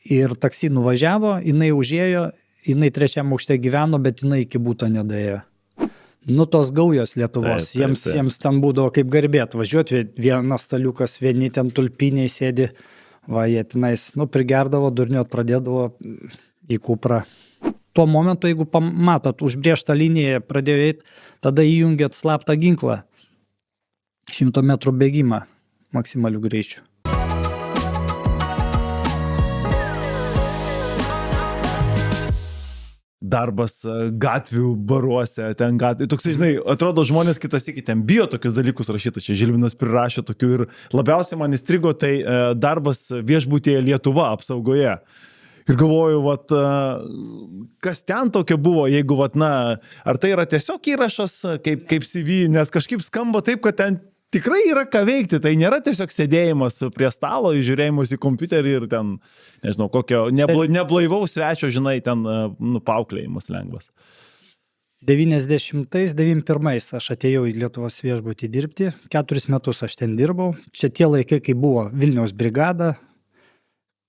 ir taksi nuvažiavo, jinai užėjo, jinai 3 aukšte gyveno, bet jinai iki būto nedaėjo. Nu, tos gaujos Lietuvos, jiems ten būdavo kaip garbė atvažiuoti, vienas staliukas, vieni ten tulpiniai sėdi, va, jie tenais, prigerdavo, durniuot pradėdavo į Kuprą. Tuo momentu, jeigu pamatot, užbrėžtą liniją pradėjo eiti, tada įjungėt slaptą ginklą, 100 metrų bėgimą maksimalių greičių. Darbas gatvių baruose, ten gatvių. Toksai, žinai, atrodo, žmonės kitas iki ten bijo tokius dalykus rašyti. Čia Žilvinas prirašė tokių ir labiausiai man įstrigo tai darbas viešbutyje Lietuva apsaugoje. Ir galvoju, kas ten tokio buvo, jeigu, ar tai yra tiesiog įrašas kaip CV, nes kažkaip skamba taip, kad ten tikrai yra ką veikti, tai nėra tiesiog sėdėjimas prie stalo, žiūrėjimas į kompiuterį ir ten, nežinau, kokio neblaivaus svečio, žinai, ten pauklėjimas lengvas. 90-91 aš atėjau į Lietuvos viešbutį dirbti, 4 metus aš ten dirbau. Čia tie laikai, kai buvo Vilniaus brigada,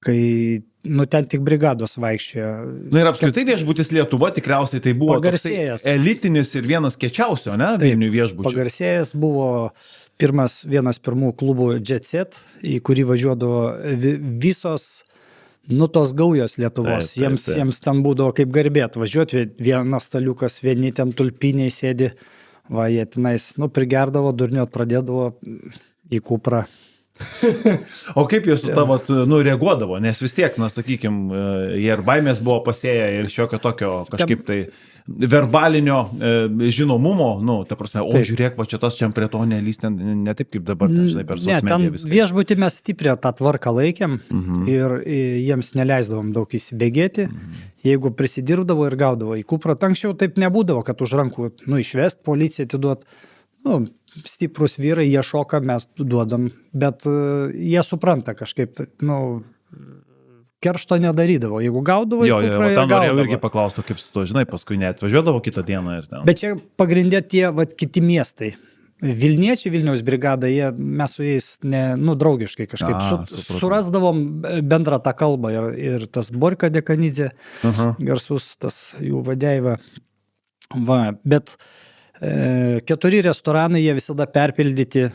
kai, ten tik brigados vaikščiojo. Ir apskritai viešbutis Lietuva tikriausiai tai buvo toksai elitinis ir vienas kiečiausio, ne, Vilnių viešbučių. Pagarsėjęs buvo vienas pirmų klubų Jet Set, į kurį važiuodavo visos, tos gaujos Lietuvos. Jiems ten būdavo kaip garbė atvažiuoti, vienas staliukas, vieni ten tulpiniai sėdi, va, jie tenais, prigerdavo, durniuot pradėdavo į Kuprą. O kaip jie su tavo, reaguodavo, nes vis tiek, sakykime, jie ir baimės buvo pasėję ir šiokio tokio kažkaip tai verbalinio žinomumo, ta prasme, žiūrėk, va čia tas čia prie to nelys, ne taip kaip dabar, žinai, per socialmediją viskas. Viešbutį mes stipriai tą tvarką laikėm ir jiems neleisdavom daug įsibėgėti, jeigu prisidirbdavo ir gaudavo į Kuprą. Anksčiau taip nebūdavo, kad už rankų, išvest, policiją atiduot. Stiprus vyrai, jie šoka, mes duodam, bet jie supranta kažkaip, keršto nedarydavo. Jeigu gaudavo, ten norėjau irgi paklausti, kaip su to, žinai, paskui neatvažiuodavo kitą dieną ir ten. Bet čia pagrindė tie, kiti miestai. Vilniečiai, Vilniaus brigada, mes su jais draugiškai kažkaip surasdavom bendrą tą kalbą ir tas Borka Dekanidze, garsus tas jų vadeiva. Bet 4 restoranai, jie visada perpildyti,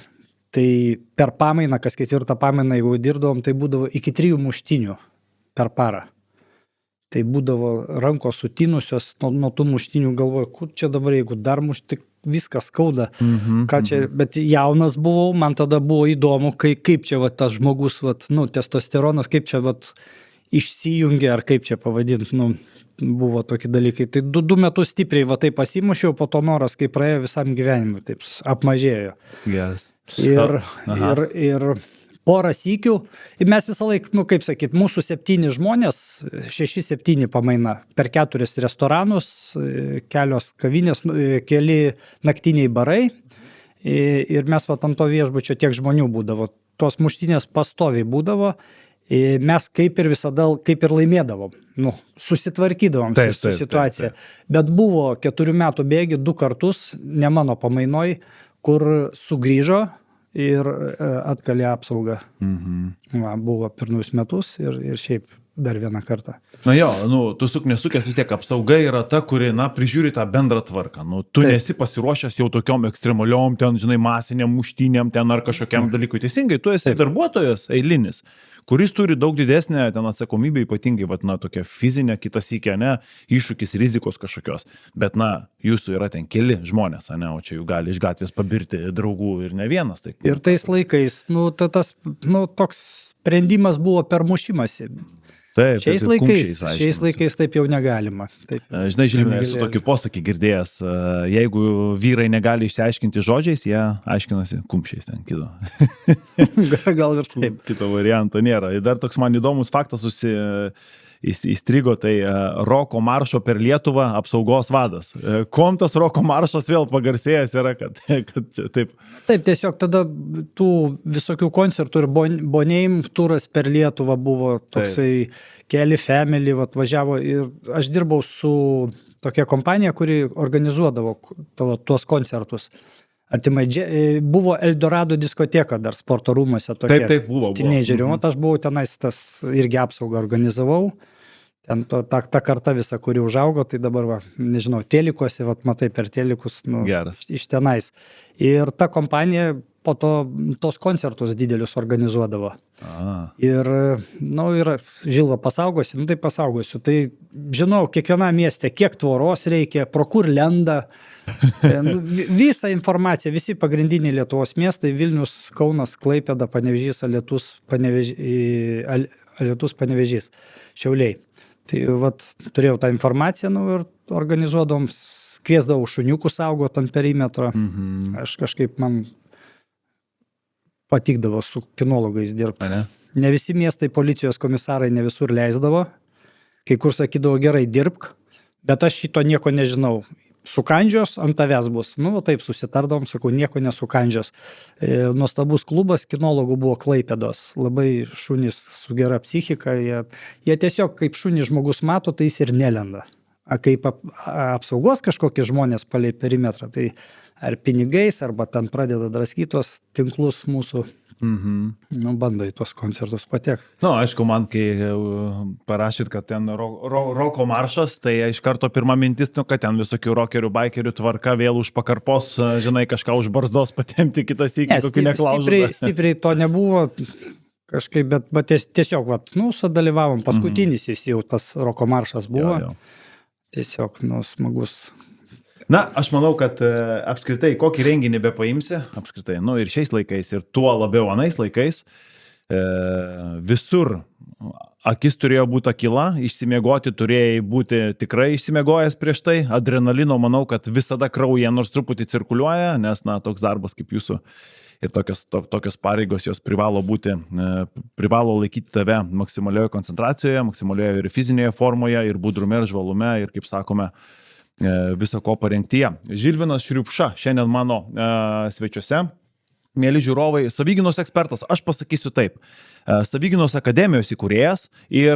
tai per pamainą, kas 4 pamainą, jeigu dirbdavom, tai būdavo iki 3 muštinių per parą. Tai būdavo rankos sutinusios, nuo tų muštinių galvoju, kur čia dabar, jeigu dar mušti, viskas skauda. Bet jaunas buvau, man tada buvo įdomu, kaip čia tas žmogus, testosteronas, kaip čia išsijungia, ar kaip čia pavadinti, buvo tokie dalykai. Tai 2 metus stipriai taip pasimušiau, po to noras, kai praėjo visam gyvenimui, taip apmažėjo. Yes. Ir porą sykių. Ir mes visą laiką, kaip sakyt, mūsų 7 žmonės, 6-7 pamaina per 4 restoranus, kelios kavinės, keli naktiniai barai. Ir mes ant to viešbučio tiek žmonių būdavo. Tos muštinės pastoviai būdavo. Mes kaip ir visada, kaip ir laimėdavom, susitvarkydavom su situacija. Bet buvo 4 metų bėgi 2 kartus, ne mano pamainoj, kur sugrįžo ir atkalė apsaugą. Buvo pirmus metus ir šiaip dar vieną kartą. Tu nesukęs vis tiek apsauga yra ta, kuri, prižiūri tą bendrą tvarką. Tu nesi pasiruošęs jau tokiom ekstremaliom, ten, žinai, masiniam muštynėm, ten ar kažkokiam dalykui. Teisingai, tu esi darbuotojas eilinis, kuris turi daug didesnę ten atsakomybę, ypatingai, tokia fizinė, kitas įkė, iššūkis, rizikos kažkokios. Bet, jūsų yra ten keli žmonės, o čia jų gali iš gatvės pabirti draugų ir ne vienas. Tai, ir tais laikais, tas, toks sprendimas buvo per mušimąsi. Taip, šiais laikais taip jau negalima. Taip, žinai, Žilvinai, esu tokį posakį girdėjęs, jeigu vyrai negali išsiaiškinti žodžiais, jie aiškinasi kumščiais ten kito. Gal ir taip. Kito varianto nėra. Ir dar toks man įdomus faktas įstrigo, tai Roko maršo per Lietuvą apsaugos vadas. Kuom tas Roko maršas vėl pagarsėjęs yra, kad taip. Taip, tiesiog tada tų visokių koncertų ir bonėjim turas per Lietuvą buvo toksai Kelly Family, važiavo ir aš dirbau su tokia kompanija, kuri organizuodavo tuos koncertus. artimai. Buvo Eldorado diskoteka dar sporto rūmuose tokia. Taip, buvo. Teenagerių, aš buvau tenais, tas irgi apsaugą organizavau. Ten ta karta visa, kuri užaugo, tai dabar, va, nežinau, telikuose, va, matai per telikus, nu, iš tenais. Ir ta kompanija po to tos koncertus didelius organizuodavo. Ir, nu, ir Žilva pasaugosiu, nu tai pasaugosiu. Tai žinau, kiekvienam mieste, kiek tvoros reikia, pro kur lenda. Visą informaciją, visi pagrindiniai Lietuvos miestai, Vilnius, Kaunas, Klaipėda, Panevėžys, Alytus, Panevėžys, Šiauliai. Tai vat, turėjau tą informaciją, nu, ir organizuodom, kviesdavau šuniukų saugot ant perimetro. Aš kažkaip man patikdavo su kinologais dirbti. Ne visi miestai policijos komisarai ne visur leisdavo. Kai kur sakydavo, gerai, dirbk, bet aš šito nieko nežinau. Sukandžios ant tavęs bus. Nu, taip susitardom, sakau, nieko nesukandžios. Nuostabus klubas kinologų buvo Klaipėdos. Labai šunys su gera psichika. Jie tiesiog, kaip šunys žmogus mato, tai jis ir nelenda. Kaip apsaugos kažkokie žmonės palei perimetrą, tai ar pinigais, arba ten pradeda draskytos tinklus mūsų. Nu, bando į tuos koncertus patek. Nu, aišku, man kai parašyt, kad ten roko maršas, tai iš karto pirma mintis, nu, kad ten visokių rokerių, baikerių tvarka, vėl už pakarpos, žinai, kažką už barzdos patempti, kitas iki kokių neklaužų. Stipriai to nebuvo kažkaip, bet tiesiog, vat, nu, sudalyvavom. Paskutinis jis jau tas roko maršas buvo. Jo. Tiesiog, nu, smagus. Na, aš manau, kad apskritai, kokį renginį be paimsi, apskritai, nu ir šiais laikais, ir tuo labiau anais laikais, visur akis turėjo būti akila, išsimiegoti turėjai būti tikrai išsimiegojęs prieš tai, adrenalino manau, kad visada kraujyje nors truputį cirkuliuoja, nes, na, toks darbas kaip jūsų ir tokios pareigos jos privalo laikyti tave maksimalioje koncentracijoje, maksimalioje ir fizinėje formoje, ir budrume, ir žvalume, ir, kaip sakome, viso ko parengtyje. Žilvinas Šriupša šiandien mano svečiuose. Mėly žiūrovai, savigynos ekspertas, aš pasakysiu taip. Savigynos akademijos įkūrėjas ir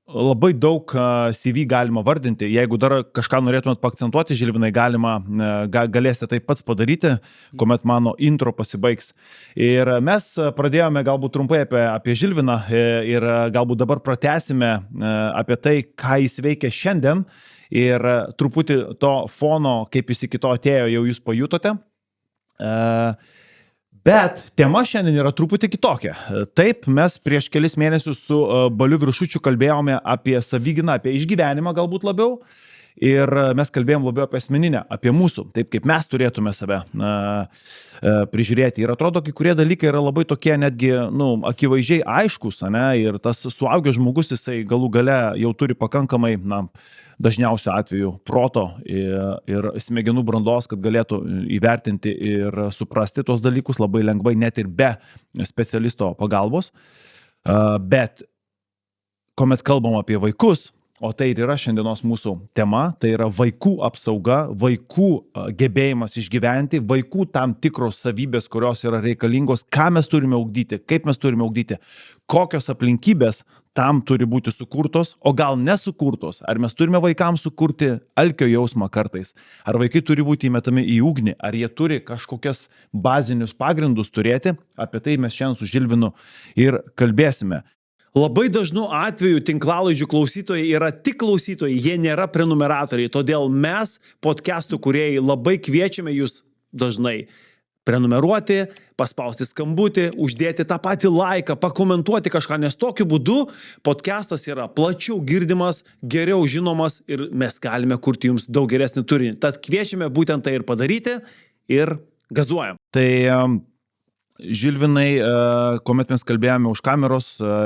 labai daug CV galima vardinti. Jeigu dar kažką norėtumėt paakcentuoti, Žilvinai, galėsite tai pats padaryti, kuomet mano intro pasibaigs. Ir mes pradėjome galbūt trumpai apie Žilviną ir galbūt dabar pratęsime apie tai, ką jis veikia šiandien. Ir truputį to fono, kaip jis iki to atėjo, jau jūs pajutote. Bet tema šiandien yra truputį kitokia. Taip, mes prieš kelis mėnesius su Baliu Viršučiu kalbėjome apie savigyną, apie išgyvenimą galbūt labiau. Ir mes kalbėjom labiau apie asmeninę, apie mūsų, taip kaip mes turėtume save prižiūrėti. Ir atrodo, kai kurie dalykai yra labai tokie netgi, nu, akivaizdžiai aiškus, ne? Ir tas suaugęs žmogus, jisai galų gale jau turi pakankamai, na, dažniausiu atveju proto ir smegenų brandos, kad galėtų įvertinti ir suprasti tos dalykus labai lengvai, net ir be specialisto pagalbos. Bet, kuomet kalbam apie vaikus, o tai ir yra šiandienos mūsų tema, tai yra vaikų apsauga, vaikų gebėjimas išgyventi, vaikų tam tikros savybės, kurios yra reikalingos, ką mes turime ugdyti, kaip mes turime ugdyti, kokios aplinkybės tam turi būti sukurtos, o gal nesukurtos. Ar mes turime vaikams sukurti alkio jausmą kartais, ar vaikai turi būti įmetami į ugnį, ar jie turi kažkokias bazinius pagrindus turėti, apie tai mes šiandien su Žilvinu ir kalbėsime. Labai dažnu atveju tinklalaidžių klausytojai yra tik klausytojai, jie nėra prenumeratoriai, todėl mes, podcastų kūrėjai, labai kviečiame jūs dažnai prenumeruoti, paspausti skambutį, uždėti tą patį laiką, pakomentuoti kažką, nes tokiu būdu podcastas yra plačiau girdimas, geriau žinomas ir mes galime kurti jums daug geresnį turinį. Tad kviečiame būtent tai ir padaryti ir gazuojam. Tai Žilvinai, kuomet mes kalbėjome už kameros,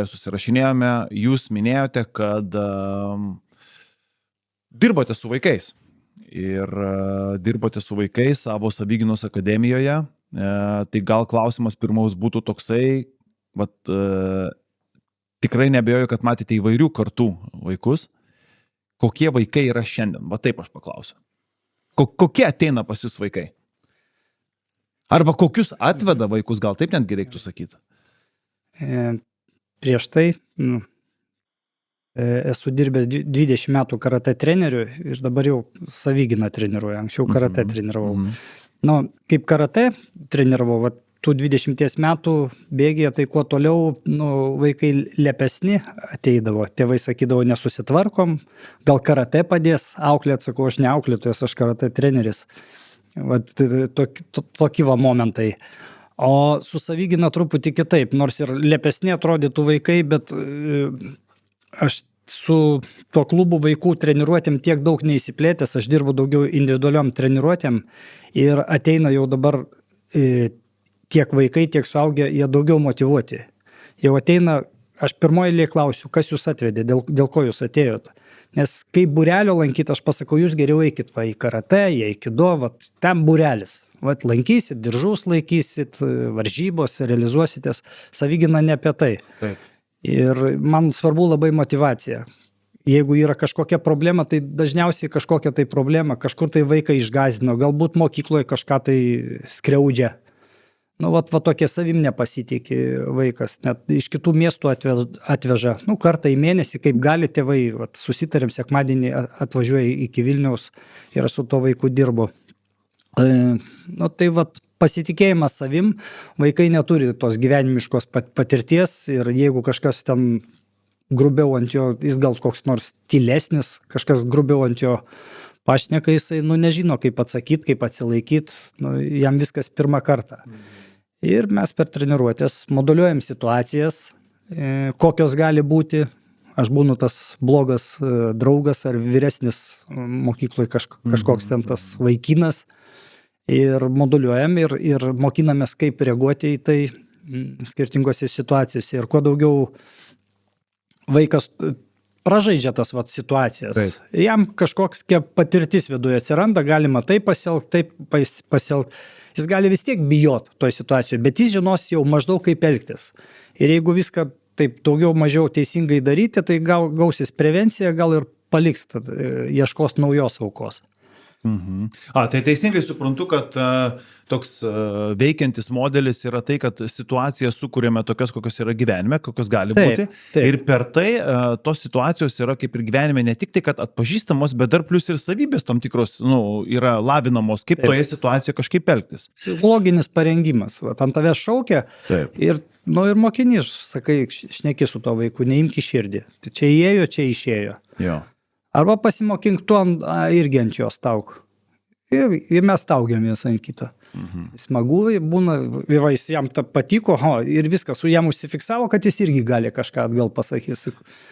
susirašinėjome, jūs minėjote, kad dirbote su vaikais. Ir dirbote su vaikais savo savigynos akademijoje. Tai gal klausimas pirmaus būtų toksai, tikrai neabejoju, kad matėte įvairių kartų vaikus. Kokie vaikai yra šiandien? Va taip aš paklausiu. Kokie ateina pas jūs vaikai? Arba kokius atveda vaikus, gal taip netgi reiktų sakyti? Prieš tai esu dirbęs 20 metų karate treneriu ir dabar jau savigyną treniruoju. Anksčiau karate treniravau. Nu, kaip karate treniravau, vat, tų 20 metų bėgėje, tai kuo toliau vaikai lepesni ateidavo. Tėvai sakydavo, nesusitvarkom, gal karate padės auklėt, sakau, aš ne auklėtojas, aš karate treneris. Vat, tokie va momentai. O su Savigina truputį kitaip, nors ir lepesni atrodytų vaikai, bet aš su tuo klubu vaikų treniruotėm tiek daug neįsiplėtęs, aš dirbu daugiau individualiom treniruotėm ir ateina jau dabar tiek vaikai, tiek suaugę, jie daugiau motyvuoti. Jau ateina, aš pirmoje eilėje klausiu, kas jūs atvedė, dėl ko jūs atėjot. Nes kai būrelio lankyti, aš pasakau, jūs geriau eikit va, į karate, į aikido, va, ten būrelis. Va, lankysit, diržus laikysit, varžybos, realizuositės. Savigina ne apie tai. Taip. Ir man svarbu labai motyvacija. Jeigu yra kažkokia problema, tai dažniausiai kažkokia tai problema, kažkur tai vaiką išgąsdino, galbūt mokykloje kažką tai skriaudžia. Nu, va tokie savim nepasitikė vaikas, net iš kitų miestų atveža, kartą į mėnesį, kaip gali tėvai, susitarėm, sekmadienį atvažiuoja iki Vilniaus ir aš su to vaiku dirbu. Tai pasitikėjimas savim, vaikai neturi tos gyvenimiškos patirties ir jeigu kažkas ten grubiau ant jo, jis gal koks nors tylesnis, kažkas grubiau ant jo pašneka, jisai nežino, kaip atsakyti, kaip atsilaikyti, jam viskas pirmą kartą. Ir mes per treniruotės moduliuojam situacijas, kokios gali būti. Aš būnu tas blogas draugas ar vyresnis mokykloje kažkoks ten tas vaikinas. Ir moduliuojam ir mokinamės, kaip reaguoti į tai skirtingose situacijose. Ir kuo daugiau vaikas pražaidžia tas situacijas. Taip. Jam kažkokia patirtis viduje atsiranda, galima taip pasielgti. Jis gali vis tiek bijot toj situacijoje, bet jis žinos jau maždaug kaip elgtis. Ir jeigu viską taip daugiau mažiau teisingai daryti, tai gal gausis prevencija, gal ir paliks, ieškos naujos aukos. Mhm. Tai teisingai suprantu, kad toks veikiantis modelis yra tai, kad situaciją sukūrėme tokias, kokios yra gyvenime, kokios gali būti. Taip. Ir per tai tos situacijos yra kaip ir gyvenime ne tik tai, kad atpažįstamos, bet dar plus ir savybės tam tikros yra lavinamos, kaip toje situacijoje kažkaip elgtis. Psichologinis parengimas. Ant tave šaukia. Taip. Ir mokinys, sakai, šneki su to vaiku, neimk į širdį. Tai čia įėjo, čia išėjo. Jo. Arba pasimokink tu irgi ant jos tauk. Ir mes taugiamės ant kito. Mhm. Smagu būna, jis jam patiko, ir viskas, su jam užsifiksavo, kad jis irgi gali kažką atgal pasakys.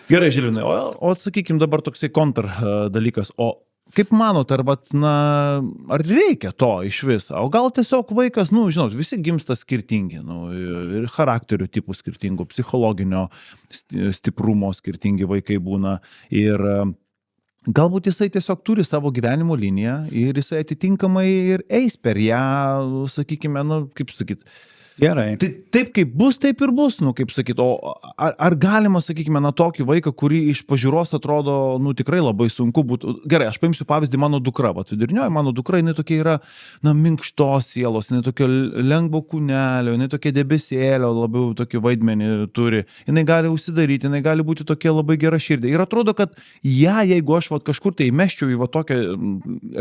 Gerai, Žilvinai, o sakykim dabar toksai kontra dalykas, o kaip manot, ar reikia to iš viso? O gal tiesiog vaikas, žinot, visi gimsta skirtingi, ir charakterių tipų skirtingų, psichologinio stiprumo skirtingi vaikai būna ir galbūt jisai tiesiog turi savo gyvenimo liniją ir jisai atitinkamai ir eis per ją, sakykime, kaip sakyti. Gerai. Taip kaip bus, taip ir bus, kaip sakyti. O ar galima, sakykime, tokį vaiką, kurį iš pažiūros atrodo, tikrai labai sunku būtų. Gerai, aš paimsiu pavyzdį mano dukra. Vidurnioji mano dukra, jinai tokia yra, minkštos sielos, jinai tokia lengvo kūnelio, jinai tokia debesėlio, labiau tokį vaidmenį turi. Jinai gali užsidaryti, jinai gali būti tokia labai gera širdė. Ir atrodo, kad jeigu aš kažkur tai įmeščiau į tokią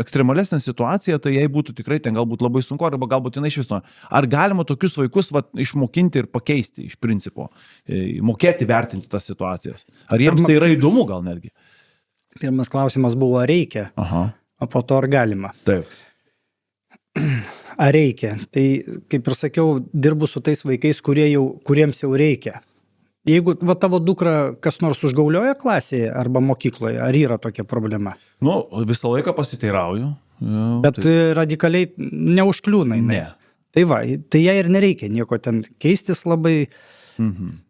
ekstremalesnę situaciją, tai jai būtų tikrai ten galbūt labai sunku, arba galbūt jinai iš viso. Ar galima tokius vaikus išmokinti ir pakeisti iš principo, mokėti vertinti tas situacijas? Ar jiems tai yra įdomu gal netgi? Pirmas klausimas buvo, ar reikia, o po to ar galima. Taip. Ar reikia? Tai, kaip ir sakiau, dirbu su tais vaikais, kuriems jau reikia. Jeigu tavo dukra kas nors užgaulioja klasėje arba mokykloje, ar yra tokia problema? Visą laiką pasiteirauju. Bet radikaliai neužkliūna. Ne. Tai jai ir nereikia nieko ten keistis labai,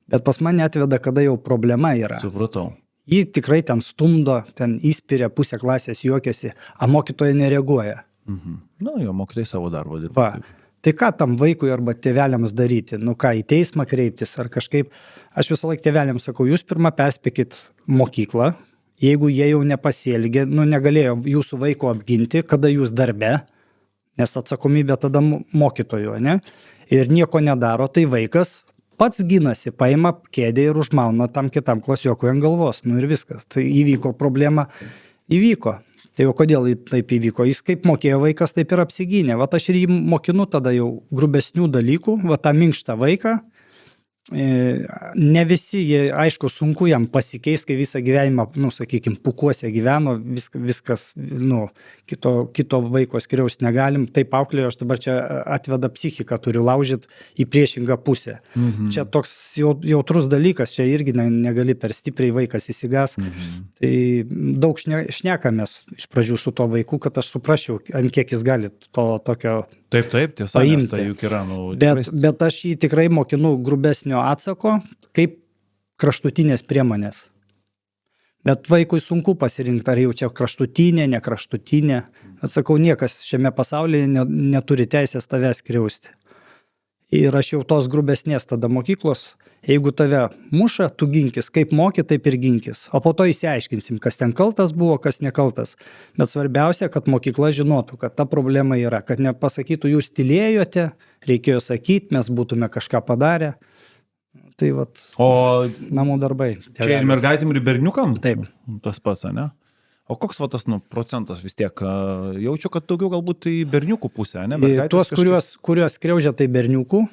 bet pas mane atveda, kada jau problema yra. Supratau. Ji tikrai ten stumdo, ten įspiria, pusę klasės juokiasi, o mokytoja nereaguoja. Jo, mokytojai savo darbą dirba. Tai ką tam vaikui arba tėveliams daryti? Ką, į teismą kreiptis ar kažkaip? Aš visą laiką tėveliams sakau, jūs pirmą perspėkit mokyklą, jeigu jie jau nepasielgė, negalėjo jūsų vaiko apginti, kada jūs darbe, nes atsakomybė tada mokytojo, ne? Ir nieko nedaro, tai vaikas pats ginasi, paima kėdę ir užmauna tam kitam klasiokui ant galvos, ir viskas. Tai įvyko problema, įvyko. Tai jau kodėl taip įvyko? Jis kaip mokėjo vaikas, taip ir apsigynė. Vat aš ir jį mokinu tada jau grubesnių dalykų, va tą minkštą vaiką. Ne visi, aišku, sunku jam pasikeis, kai visą gyvenimą, sakykime, pukuose gyveno, viskas, kito vaiko skriausti negalim, taip auklėjo, aš dabar čia atveda psichiką, turiu laužyti į priešingą pusę. Čia toks jautrus dalykas, čia irgi negali per stipriai vaikas įsigas. Tai daug šnekamės iš pradžių su to vaiku, kad aš suprasčiau, ant kiek jis gali to tokio Taip, tiesa, nes tai juk yra. Bet aš jį tikrai mokinu grubesnio atsako, kaip kraštutinės priemonės. Bet vaikui sunku pasirinkti, ar jau čia kraštutinė, ne kraštutinė. Atsakau, niekas šiame pasaulyje neturi teisės tavęs skriausti. Ir aš jau tos grubesnės tada mokyklos, jeigu tave muša, tu ginkis, kaip moki, taip ir ginkis. O po to įsiaiškinsim, kas ten kaltas buvo, kas nekaltas. Bet svarbiausia, kad mokykla žinotų, kad ta problema yra, kad nepasakytų, jūs tylėjote, reikėjo sakyti, mes būtume kažką padarę. Tai vat, namų darbai. Čia ir mergaitėm, ir berniukam? Taip. Tas pats, ne? O koks tas procentas vis tiek? Jaučiu, kad daugiau galbūt į berniukų pusę, ne? Tuos, kuriuos skriaužia, tai berniukų,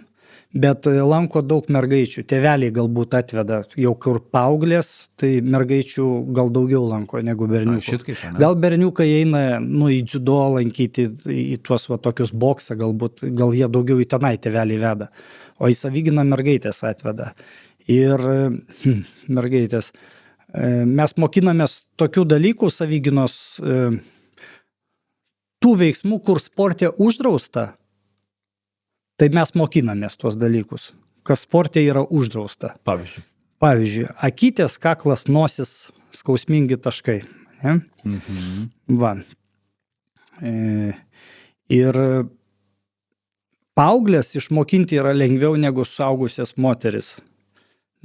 bet lanko daug mergaičių. Tėveliai galbūt atveda jau kur paauglės, tai mergaičių gal daugiau lanko negu berniukų. Gal berniukai eina į dziudo lankyti, į tuos tokius boksą, gal jie daugiau į tenai tėveliai veda. O į savyginą mergaitės atveda. Ir mergaitės. Mes mokinamės tokių dalykų savyginos, tų veiksmų, kur sporte uždrausta, tai mes mokinamės tuos dalykus, kas sporte yra uždrausta. Pavyzdžiui, akytės, kaklas, nosis, skausmingi taškai. Ne? Va. Ir paauglės išmokinti yra lengviau negu suaugusias moteris.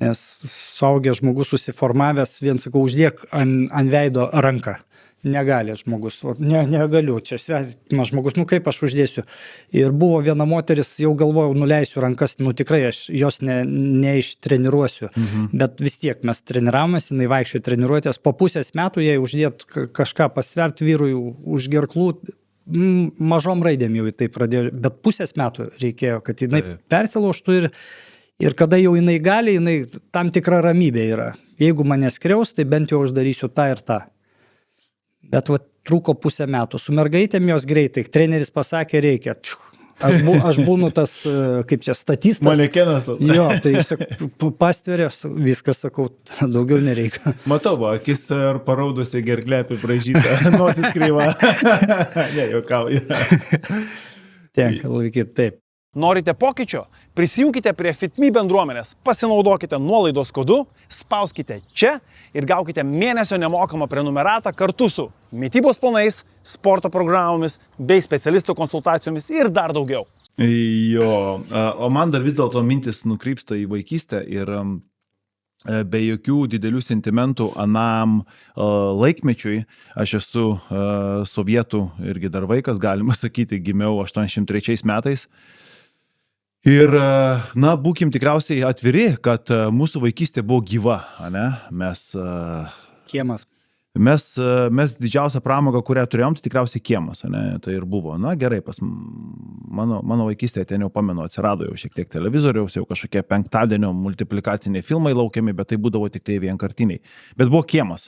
Nes suaugęs žmogus susiformavęs, vien sakau, uždėk ant veido ranką. Negali žmogus, negaliu, čia svetimas žmogus, kaip aš uždėsiu. Ir buvo viena moteris, jau galvojau, nuleisiu rankas, tikrai aš jos neištreniruosiu. Bet vis tiek mes treniravomės, jinai vaikščiojo treniruotės, po pusės metų jai uždėt kažką pasverti vyrui už gerklų, mažom raidėm jau tai pradėjo, bet pusės metų reikėjo, kad jinai persilaužtų ir kada jau jinai gali, jinai tam tikra ramybė yra. Jeigu mane skriaus, tai bent jau aš darysiu tą ir tą. Bet trūko pusę metų. Su mergaitėm jos greitai. Treneris pasakė, reikia. Aš būnu tas, kaip čia, statistas. Manekenas. Jo, tai pastverė, viskas, sakau, daugiau nereikia. Matau, akis ar paraudusi gerklė apibraižyta, nosis kreiva. Ne, juokauju. Tenka laikyti, taip. Norite pokyčio? Prisijunkite prie FitMe bendruomenės, pasinaudokite nuolaidos kodu, spauskite čia ir gaukite mėnesio nemokamą prenumeratą kartu su mitybos planais, sporto programomis bei specialistų konsultacijomis ir dar daugiau. Jo, o man dar vis dėlto mintis nukrypsta į vaikystę ir be jokių didelių sentimentų anam laikmečiui. Aš esu sovietų irgi dar vaikas, galima sakyti, gimiau 83 metais. Ir, būkim tikriausiai atviri, kad mūsų vaikystė buvo gyva, ne? Kiemas. Mes didžiausią pramogą, kurią turėjom, tai tikriausiai kiemas, ne? Tai ir buvo. Gerai, pas mano vaikystėje ten jau pamenu, atsirado jau šiek tiek televizoriaus, jau kažkokie penktadienio multiplikaciniai filmai laukiami, bet tai būdavo tik tai vienkartiniai. Bet buvo kiemas.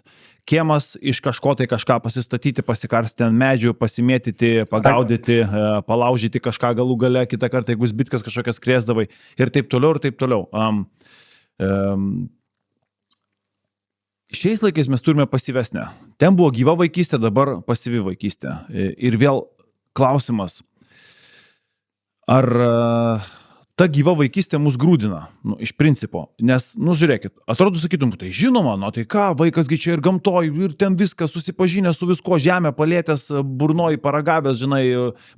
Kiemas iš kažko tai kažką pasistatyti, pasikarsti ant medžių, pasimėtyti, pagaudyti, palaužyti kažką galų gale, kitą kartą, jeigu zbitkas kažkokias krėsdavai ir taip toliau, ir taip toliau. Šiais laikais mes turime pasyvesnę. Ten buvo gyva vaikystė, dabar pasyvi vaikystė. Ir vėl klausimas, ar ta gyva vaikystė mus grūdina, iš principo. Nes, žiūrėkit, atrodo, sakytum, tai žinoma, tai ką, vaikasgi čia ir gamtoj, ir ten viskas susipažinę su visko, žemę palėtęs, burnoj paragavęs,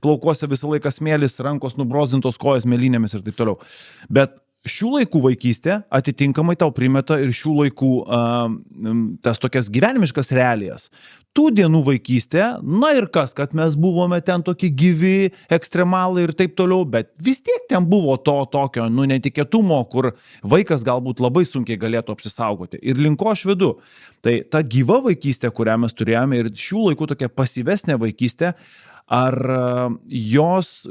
plaukuose visą laiką smėlis, rankos nubrozdintos, kojas mėlynėmis ir taip toliau. Bet šių laikų vaikystė atitinkamai tau primeta ir šių laikų tas tokias gyvenimiškas realijas. Tų dienų vaikystė, na ir kas, kad mes buvome ten tokie gyvi, ekstremalai ir taip toliau, bet vis tiek ten buvo to tokio, netikėtumo, kur vaikas galbūt labai sunkiai galėtų apsisaugoti. Ir link ko aš vedu. Tai ta gyva vaikystė, kurią mes turėjome ir šių laikų tokia pasyvesnė vaikystė, ar jos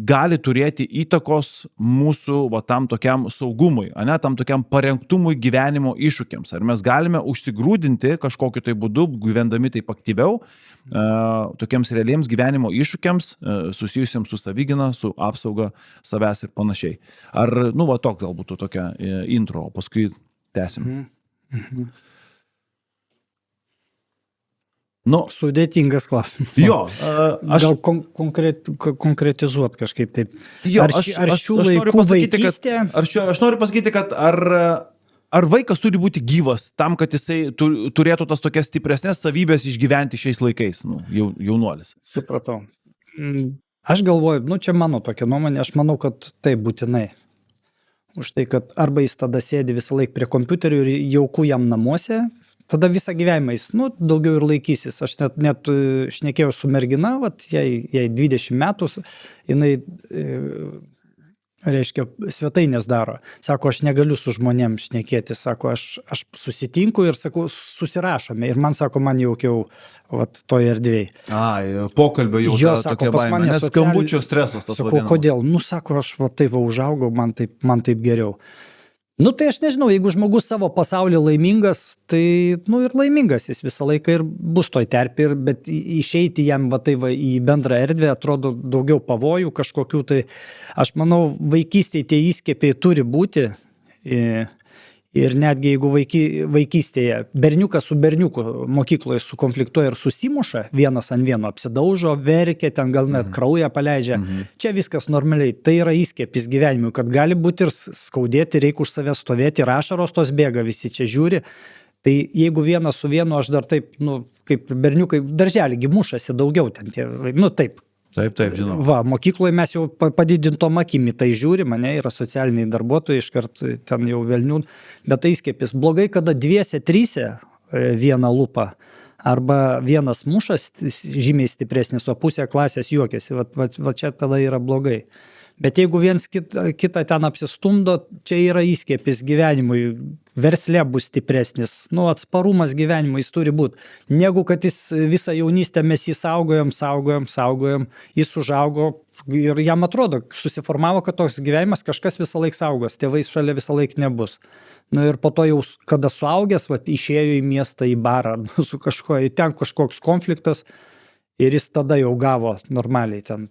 gali turėti įtakos mūsų tam tokiam saugumui, tam tokiam parengtumui gyvenimo iššūkiams. Ar mes galime užsigrūdinti kažkokiu tai būdu, gyvendami taip aktyviau, tokiems realiems gyvenimo iššūkiams, susijusiems su savigyna, su apsauga savęs ir panašiai. Ar, toks galbūt tokia intro, o paskui tęsim. Sudėtingas klausimas. Jo, gal konkretizuot kažkaip taip. Jo, ar šių laikų vaikystė? Aš noriu pasakyti, kad ar vaikas turi būti gyvas tam, kad jisai turėtų tas tokias stipresnės savybės išgyventi šiais laikais, jaunuolis? Supratau. Aš galvoju, čia mano tokia nuomonė, aš manau, kad taip būtinai. Už tai, kad arba jis tada sėdi visą laiką prie kompiuterių ir jauku jam namuose, tada visą gyvenimą jis, daugiau ir laikysis. Aš net šnekėjau su mergina, jai 20 metų, jinai, reiškia, svetainės daro. Sako, aš negaliu su žmonėm šnekėti, sako, aš susitinku ir, sakau, susirašome. Ir man, sako, man jaukiau toje erdvėje. Pokalbio jau tokia baimė, nes skambučio stresas tas vadinamas. Kodėl? Sako, aš taip užaugau, man taip geriau. Tai aš nežinau, jeigu žmogus savo pasaulį laimingas, tai, ir laimingas jis visą laiką ir bus toj terpė, bet išeiti jam į bendrą erdvę atrodo daugiau pavojų kažkokių, tai aš manau, vaikystėje tie įskiepiai turi būti ir netgi jeigu vaikystėje berniukas su berniuku mokykloje sukonfliktuoja ir susimuša, vienas ant vieno apsidaužo, verkia, ten gal net kraują paleidžia, čia viskas normaliai, tai yra įskiepis gyvenimui, kad gali būti ir skaudėti, reikia už save stovėti ir ašaros tos bėga, visi čia žiūri, tai jeigu vienas su vienu aš dar taip, kaip berniukai, darželį mušasi daugiau ten tie, taip. Taip, žinau. Mokykloje mes jau padidintom akimi tai žiūrim, yra socialiniai darbuotojai, iškart ten jau velnių, bet tai įskiepis. Blogai, kada dviese, tryse vieną lupą, arba vienas mušas žymiai stipresnis, o pusė klasės juokiasi, va čia tada yra blogai. Bet jeigu viens kitą ten apsistumdo, čia yra įskiepis gyvenimui, versle bus stipresnis, atsparumas gyvenimui jis turi būti. Negu kad jis visą jaunystę mes jį saugojom, jis užaugo ir jam atrodo, susiformavo, kad toks gyvenimas kažkas visą laiką saugos, tėvai šalia visą laiką nebus. Ir po to jau, kada suaugęs, išėjo į miestą, į barą, su kažkuo, ten kažkoks konfliktas, ir jis tada jau gavo normaliai ten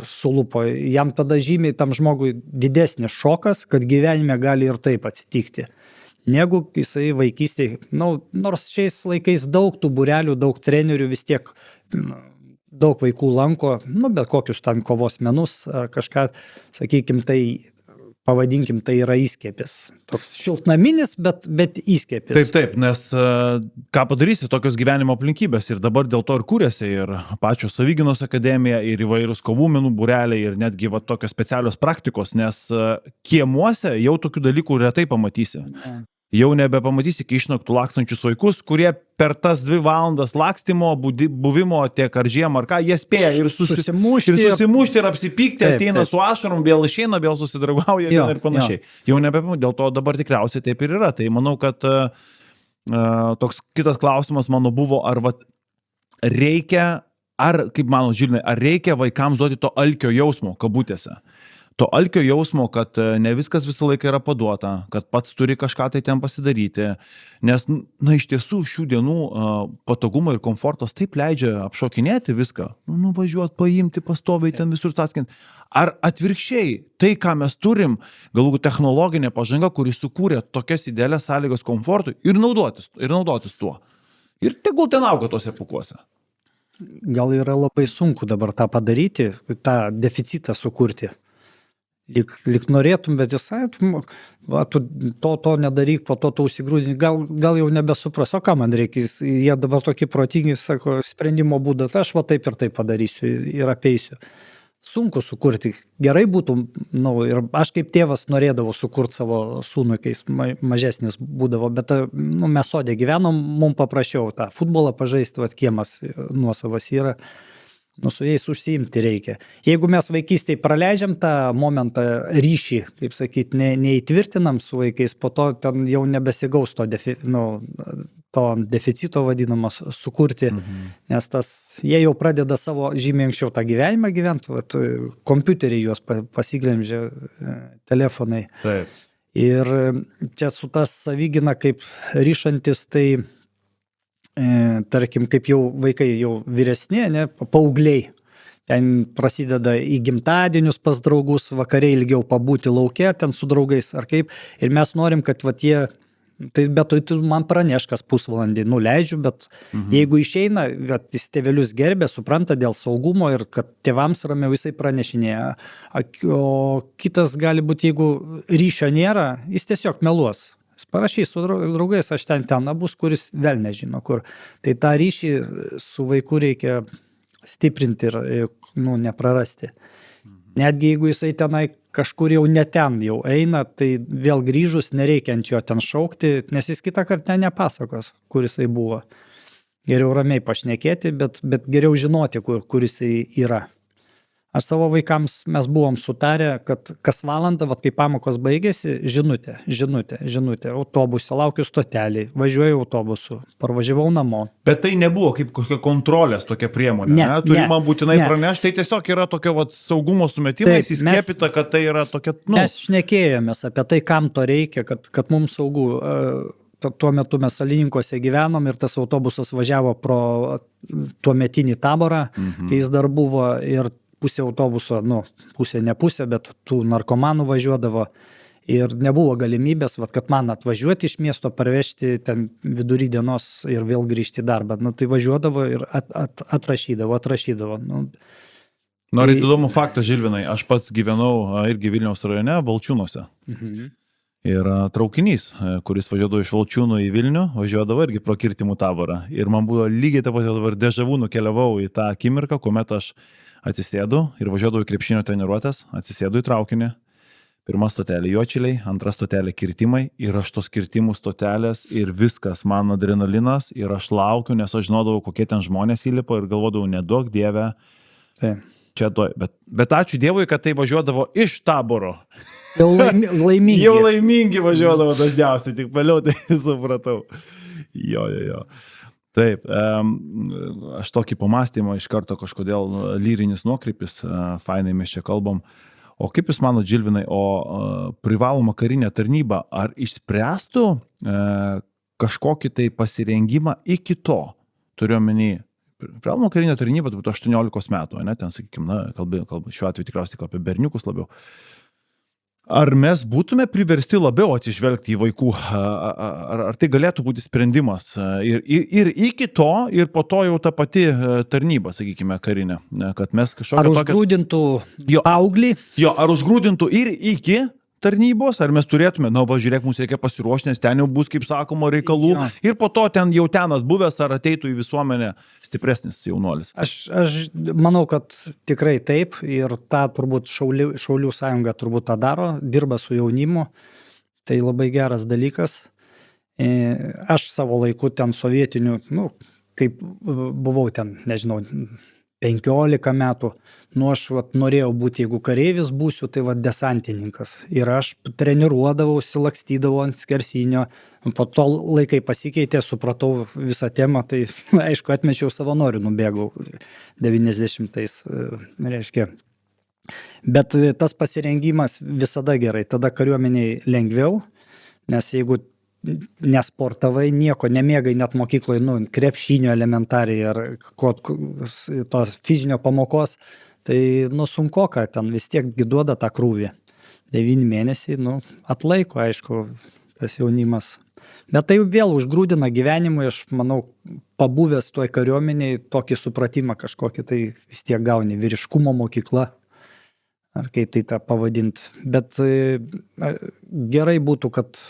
sulupo. Jam tada žymiai tam žmogui didesnis šokas, kad gyvenime gali ir taip atsitikti. Negu jisai vaikystėje, nors šiais laikais daug tų būrelių, daug trenerių vis tiek daug vaikų lanko, bet kokius ten kovos menus ar kažką, sakykim, tai pavadinkim, tai yra įskiepis. Toks šiltnaminis, bet įskiepis. Taip, nes ką padarysi, tokios gyvenimo aplinkybės ir dabar dėl to ir kūrėsi ir pačios savigynos akademija, ir įvairūs kovų menų būreliai, ir netgi tokios specialios praktikos, nes kiemuose jau tokių dalykų retai pamatysi. Jau nebepamatysi išnaktų lakstančius vaikus, kurie per tas 2 valandas lakstymo, buvimo tiek ar žiemą ar ką, jie spėja ir susimušti ir apsipykti, ateina su ašarom, vėl išeina, vėl susidraugauja ir panašiai. Jau dėl to dabar tikriausiai taip ir yra. Tai manau, kad toks kitas klausimas mano buvo, ar reikia, kaip mano Žilinai, ar reikia vaikams duoti to alkio jausmo, kabutėse. To alkio jausmo, kad ne viskas visą laiką yra paduota, kad pats turi kažką tai ten pasidaryti, nes, iš tiesų šių dienų patogumą ir komfortas taip leidžia apšokinėti viską, nuvažiuoti, paimti, pastoviai ten visur atskint. Ar atvirkščiai, tai, ką mes turim, galų technologinė pažanga, kuri sukūrė tokias idealias sąlygas komfortui ir naudotis tuo. Ir tegul ten auga tose pūkuose. Gal yra labai sunku dabar tą padaryti, tą deficitą sukurti. Lyg norėtum, bet jisai, tu to nedaryk, po to užsigrūdini, gal jau nebesupras, o ką man reikia, jie dabar tokie protingi, sako, sprendimo būdas, aš taip ir taip padarysiu ir apeisiu. sunku sukurti. Gerai būtų, nu, ir aš kaip tėvas norėdavau sukurti savo sūnui, kai jis mažesnis būdavo, bet nu, mes sodė gyvenom, mums paprašiau tą futbolą pažaisti, vat kiemas nuosavas yra, nu, su jais užsiimti reikia. Jeigu mes vaikystėje praleidžiam tą momentą ryšį, kaip sakyti, neįtvirtinam su vaikais, po to ten jau nebesigaus to deficito vadinamas sukurti, nes jie jau pradeda savo žymiai anksčiau tą gyvenimą gyventi, kompiuterį juos pasiglemžia telefonai. Taip. Ir čia su tas savigina kaip ryšantis, tai tarkim, kaip jau vaikai jau vyresni, ne, paaugliai, ten prasideda į gimtadienius pas draugus, vakariai ilgiau pabūti lauke, ten su draugais ar kaip, ir mes norim, kad vat jie, tai bet tu man praneškas pusvalandį, nuleidžiu, bet jeigu išeina, vat jis tėvelius gerbė, supranta dėl saugumo ir kad tėvams ramiau jisai pranešinėja, o kitas gali būti, jeigu ryšio nėra, jis tiesiog meluos. Parašys su draugais, aš ten bus, kuris vėl nežino kur. Tai tą ryšį su vaiku reikia stiprinti ir nu, neprarasti. Netgi jeigu jisai tenai kažkur jau ne ten jau eina, tai vėl grįžus nereikia ant jo ten šaukti, nes jis kitą kartą nepasakos, kur jisai buvo. Geriau ramiai pašnekėti, bet geriau žinoti, kur jisai yra. Aš savo vaikams mes buvom sutarę, kad kas valandą, vat, kai pamokos baigėsi, žinutė, autobuse, laukiu stotelį, važiuoju autobusu, parvažiavau namo. Bet tai nebuvo kaip kokia kontrolės tokia priemonė, ne? Turi man būtinai pranešti, tai tiesiog yra tokia vat, saugumo sumetimais įskiepita, kad tai yra tokia... Nu. Mes šnekėjomės apie tai, kam to reikia, kad mums saugu. Tuo metu mes Salininkose gyvenom ir tas autobusas važiavo pro tuometinį taborą, kai jis dar buvo ir pusė autobuso, nu, pusė ne pusė, bet tų narkomanų važiuodavo ir nebuvo galimybės, vat, kad man atvažiuoti iš miesto, parvežti ten vidury dienos ir vėl grįžti į darbą. Nu, tai važiuodavo ir atrašydavo. Nu. Norit įdomų faktą, Žilvinai, aš pats gyvenau irgi Vilniaus rajone, Valčiūnuose. Ir traukinys, kuris važiuodavo iš Valčiūnų į Vilnių, važiuodavo irgi pro kirtimų taborą. Ir man buvo lygiai taip pat dabar dežavų nukeliavau į tą akimirką, kuomet aš atsisėdu ir važiuodavau į krepšinio treniruotės, atsisėdu į traukinį, pirma stotelė Juodšiliai, antra stotelė kirtimai ir aš tos kirtimų stotelės ir viskas, man adrenalinas ir aš laukiu, nes aš žinodavau, kokie ten žmonės įlipo ir galvodavau, neduok Dieve, čia to, bet ačiū Dievui, kad tai važiuodavo iš taboro. Jau laimingi. Jau laimingi važiuodavo dažniausiai, tik vėliau tai supratau. Jo. Taip, aš tokį pamastymą iš karto kažkodėl lyrinis nuokrypis, fainai mes čia kalbam. O kaip jūs manot, Žilvinai, privaloma karinė tarnyba, ar išspręstų kažkokį tai pasirengimą iki to? Turiu omeny, privaloma karinė tarnyba būtų 18 metų, ne? Ten, sakykime, kalba šiuo atveju tikriausiai apie berniukus labiau. Ar mes būtume priversti labiau atsižvelgti į vaikų, ar tai galėtų būti sprendimas ir iki to, ir po to jau ta pati tarnyba, sakykime, karinė, kad mes kažkokią... Ar užgrūdintų auglį? Jo, ar užgrūdintų ir iki tarnybos, ar mes turėtume, žiūrėk, mums reikia pasiruošti, nes ten jau bus, kaip sakoma, reikalų, ir po to ten jau ten atbuvęs, ar ateitų į visuomenę stipresnis jaunuolis. Aš manau, kad tikrai taip, ir tą turbūt Šaulių sąjunga turbūt tą daro, dirba su jaunimu, tai labai geras dalykas. Aš savo laiku ten sovietinių, kaip buvau ten, nežinau, 15 metų, aš norėjau būti, jeigu kareivis būsiu, tai desantininkas. Ir aš treniruodavausi, lakstydavau ant skersinio, po to laikai pasikeitė, supratau visą temą, tai aišku, atmečiau savanorių, nubėgau 90-ais, reiškia. Bet tas pasirengimas visada gerai, tada kariuomeniai lengviau, nes jeigu nesportavai, nieko nemėgai net mokykloje, krepšinio elementariai ar tos fizinio pamokos, tai sunkoka, ten vis tiek duoda tą krūvį. 9 mėnesiai, atlaiko, aišku, tas jaunimas. Bet tai vėl užgrūdina gyvenimui, aš manau, pabuvęs toj kariuomeniai, tokį supratimą kažkokį, tai vis tiek gauni vyriškumo mokykla, ar kaip tai tą pavadinti. Bet gerai būtų, kad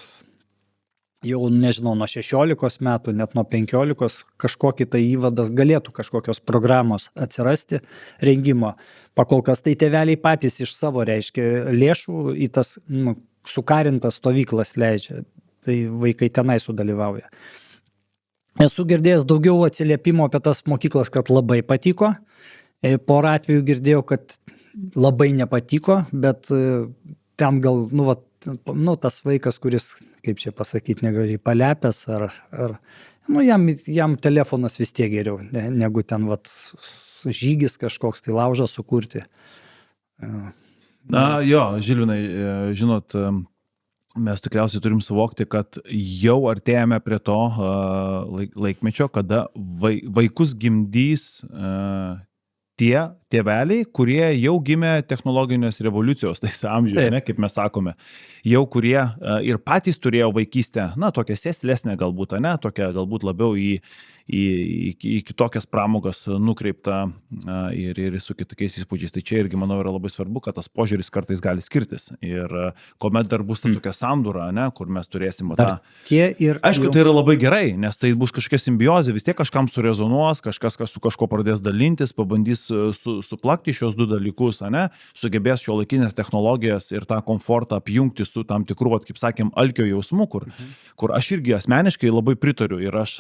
jau nežinau, nuo 16 metų, net nuo 15 kažkokį tai įvadas galėtų kažkokios programos atsirasti rengimo. Pakol kas tai tėveliai patys iš savo, reiškia, lėšų į tas sukarintas stovyklas leidžia. Tai vaikai tenai sudalyvauja. Esu girdėjęs daugiau atsiliepimo apie tas mokyklas, kad labai patiko. Porą atvejų girdėjau, kad labai nepatiko, bet ten gal, tas vaikas, kuris, kaip čia pasakyti, negražiai palepęs, jam telefonas vis tiek geriau, negu ten žygis kažkoks, tai laužą sukurti. Na jo, Žilvinai, žinot, mes tikriausiai turim suvokti, kad jau artėjame prie to laikmečio, kada vaikus gimdys tie tėveliai, kurie jau gimė technologinės revoliucijos tais amžiuje, kaip mes sakome. Jau kurie ir patys turėjo vaikystę, tokią sėslesnę galbūt, tokią galbūt labiau į kitokias pramogas nukreiptą ir su kitokiais įspūdžiais. Tai čia irgi, manau, yra labai svarbu, kad tas požiūris kartais gali skirtis. Ir kuomet dar bus ta tokia sandūra, kur mes turėsim tą... Aišku, tai yra labai gerai, nes tai bus kažkokia simbiozė, vis tiek kažkam surezonuos, kažkas su kažko pradės dalintis, pabandys suplakti šios du dalykus, sugebės šiuolaikinės technologijas ir tą komfortą apjungti su tam tikru, kaip sakėm, alkio jausmu, kur aš irgi asmeniškai labai pritariu ir aš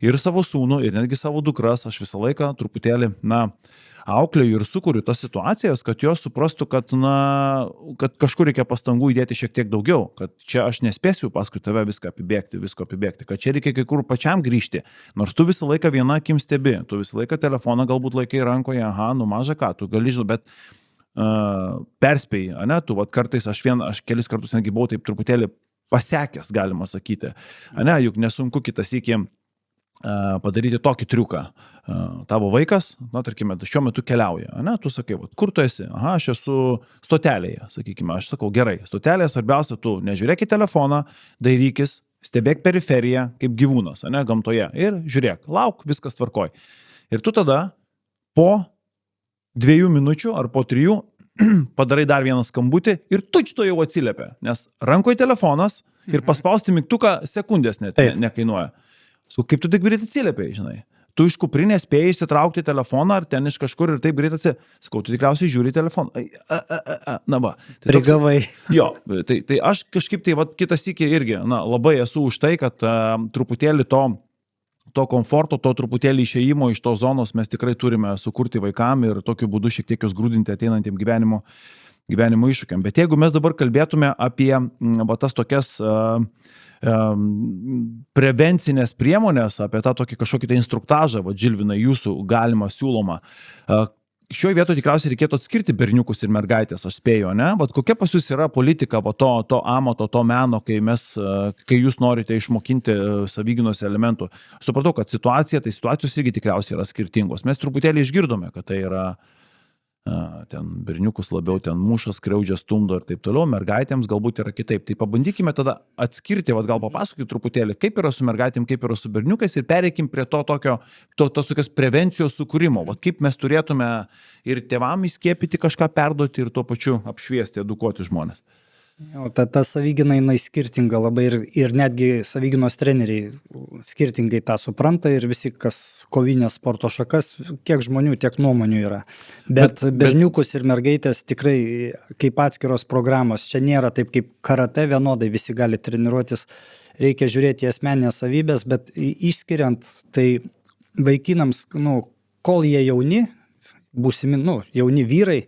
ir savo sūnų, ir netgi savo dukras, aš visą laiką truputėlį, auklėju ir sukuriu tas situacijas, kad jos suprastų, kad kažkur reikia pastangų įdėti šiek tiek daugiau, kad čia aš nespėsiu paskui tave visko apibėgti, kad čia reikia kai kur pačiam grįžti, nors tu visą laiką viena akim stebi, tu visą laiką telefoną galbūt laikai rankoje, maža ką, tu gali žinoti, bet perspėjai, tu kartais aš kelis kartus netgi buvau taip truputėlį pasekęs, galima sakyti, juk nesunku kitas iki padaryti tokį triuką. Tavo vaikas, tarkime, šiuo metu keliauja, tu sakai, kur tu esi? Aš esu stotelėje, sakykime, aš sakau, gerai, stotelėje svarbiausia, tu nežiūrėk į telefoną, dairykis, stebėk periferiją kaip gyvūnas, gamtoje ir žiūrėk, lauk, viskas tvarkoj. Ir tu tada po 2 minučių ar po 3 padarai dar vieną skambutį ir tučto jau atsiliepia, nes rankoje telefonas ir paspausti mygtuką sekundės net nekainuoja. Kaip tu taip greit atsiliepiai, žinai? Tu iš kuprinės spėjai išsitraukti telefoną ar ten iš kažkur ir taip greit Sakau, tu tikriausiai žiūri telefoną. Prigavai. Jo, tai aš kažkaip kitas sykį irgi, labai esu už tai, kad truputėlį to komforto, to truputėlį išėjimo iš tos zonos mes tikrai turime sukurti vaikam ir tokiu būdu šiek tiek jos grūdinti ateinantiem gyvenimo iššūkiam. Bet jeigu mes dabar kalbėtume apie tas tokias prevencinės priemonės, apie tą tokį kažkokį instruktažą, Žilvinai, jūsų galima siūloma, šioje vietoje tikriausiai reikėtų atskirti berniukus ir mergaitės, aš spėju, kokia pas jūs yra politika to amato, to meno, kai jūs norite išmokinti savigynos elementų. Supratau, kad situacijos irgi tikriausiai yra skirtingos. Mes truputėlį išgirdome, kad tai yra ten berniukus labiau ten muša, skriaudžia, stumdo ir taip toliau, mergaitėms galbūt yra kitaip. Tai pabandykime tada atskirti, gal papasakokit truputėlį, kaip yra su mergaitėm, kaip yra su berniukais ir pereikim prie tos tokios prevencijos sukūrimo. Kaip mes turėtume ir tėvam įskiepyti kažką perduoti ir tuo pačiu apšviesti, edukuoti žmonės. Ta savigina jinai skirtinga labai ir netgi saviginos treneriai skirtingai tą supranta ir visi, kas kovinės sporto šakas, kiek žmonių, tiek nuomonių yra. Bet berniukus ir mergaitės tikrai kaip atskiros programos, čia nėra taip kaip karate vienodai, visi gali treniruotis, reikia žiūrėti į asmeninės savybės, bet išskiriant tai vaikinams, kol jie jauni, būsimi, jauni vyrai,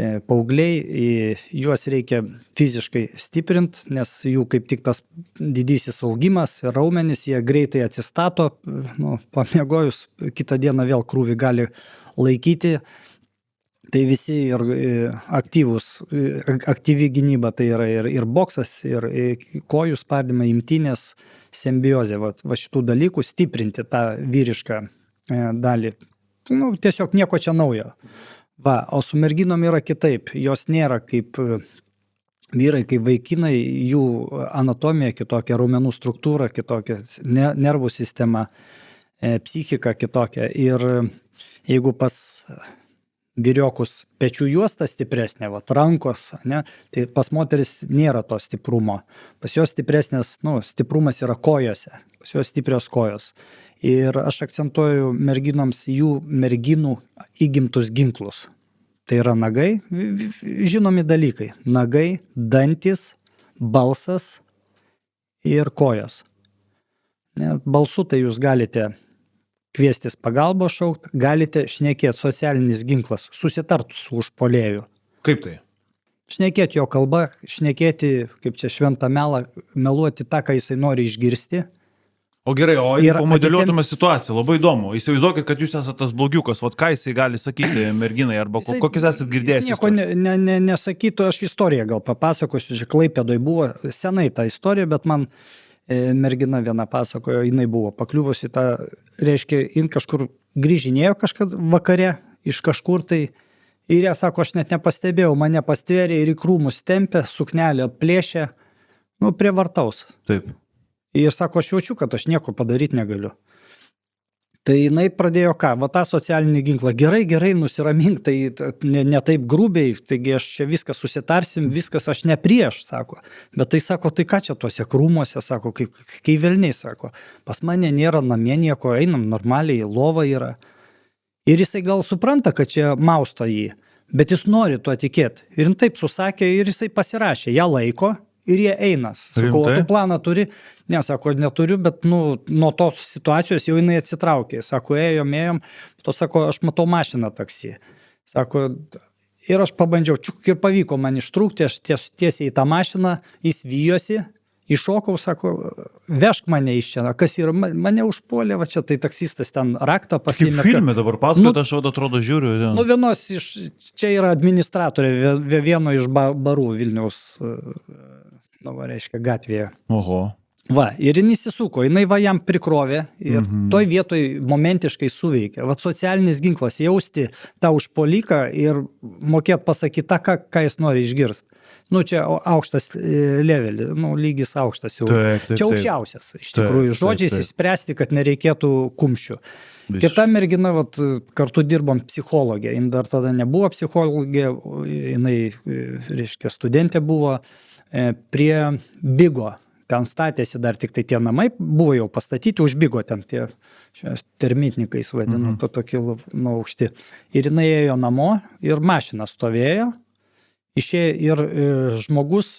paaugliai, juos reikia fiziškai stiprinti, nes jų kaip tik tas didysis augimas, raumenys, jie greitai atsistato, pamiegojus, kitą dieną vėl krūvį gali laikyti. Tai visi ir aktyvi gynyba, tai yra ir boksas, ir kojų spardymai, imtynės, simbiozė, šitų dalykų stiprinti tą vyrišką dalį. Tiesiog nieko čia naujo. O su merginom yra kitaip, jos nėra kaip vyrai, kaip vaikinai, jų anatomija kitokia, raumenų struktūra kitokia, nervų sistema, psichika kitokia. Ir jeigu pas vyriokus pečių juosta stipresnė, vat, rankos, ne, tai pas moteris nėra to stiprumo. Pas jos stipresnės, stiprumas yra kojose, pas jos stiprios kojos. Ir aš akcentuoju merginų įgimtus ginklus. Tai yra nagai, žinomi dalykai. Nagai, dantis, balsas ir kojos. Ne, balsu tai jūs galite kviestis pagalbos šaukt, galite šnekėti, socialinis ginklas, susitart su užpuolėju. Kaip tai? Šnekėti jo kalba, šnekėti, kaip čia šventą melą, meluoti tą, ką jisai nori išgirsti. O gerai, o jeigu pamodeliuotume situaciją, labai įdomu. Įsivaizduokit, kad jūs esate tas blogiukas, vat ką jisai gali sakyti merginai, arba kokius esate girdėjęs. Jis nieko nesakytų, aš istoriją gal papasakosiu, čia Klaipėdoj buvo senai ta istorija, bet man mergina viena pasakojo, jinai buvo pakliuvusi tą, reiškia, jin kažkur grįžinėjo kažkad vakare iš kažkur tai ir jie sako, aš net nepastebėjau, mane pastvėrė ir į krūmus tempė, suknelę plėšė, prie vartaus. Taip. Ir sako, aš jaučiu, kad aš nieko padaryti negaliu. Tai jinai pradėjo ką, va tą socialinį ginklą, gerai, nusiramink, tai ne taip grubiai, taigi aš čia viską susitarsim, viskas aš ne prieš, sako. Bet tai sako, tai ką čia tuose krūmuose, sako, kai velniai, sako, pas mane nėra namie nieko, einam normaliai, lova yra. Ir jisai gal supranta, kad čia mausto jį, bet jis nori tuo tikėti. Ir taip susakė ir jisai pasirašė, ją laiko. Ir jie eina. Sakau, o tu planą turi? Ne, sako, neturiu, bet nuo tos situacijos jau jinai atsitraukė. Sako, ėjom, to sako, aš matau mašiną taksi. Sako, ir aš pabandžiau, ir pavyko man ištrūkti, aš tiesiai į tą mašiną, jis vyjosi, iššokau, sako, vežk mane iš čia, kas yra, mane užpuolė, va čia tai taksistas ten raktą pasiėmė. Kaip filme dabar pasakot, aš atrodo žiūriu. Vienos iš, čia yra administratorė vieno iš barų Vilniaus, reiškia, gatvėje. Oho. Va, ir jis įsisuko, jinai va jam prikrovė ir toj vietoj momentiškai suveikė. Va socialinis ginklas, jausti tą užpuoliką ir mokėt pasakyti tą, ką jis nori išgirsti. Čia aukštas levelis, lygis aukštas jau. Čia aukščiausias, iš tikrųjų, žodžiais įspręsti, kad nereikėtų kumščių. Kita mergina, kartu dirbom psichologė, jin dar tada nebuvo psichologė, jinai, reiškia, studentė buvo prie Bigo. Ten statėsi dar tik tai tie namai, buvo jau pastatyti, užbigo ten tie termitnikais vadinu, tokie aukšti. Ir jinai ėjo namo ir mašina stovėjo, išėjo ir žmogus,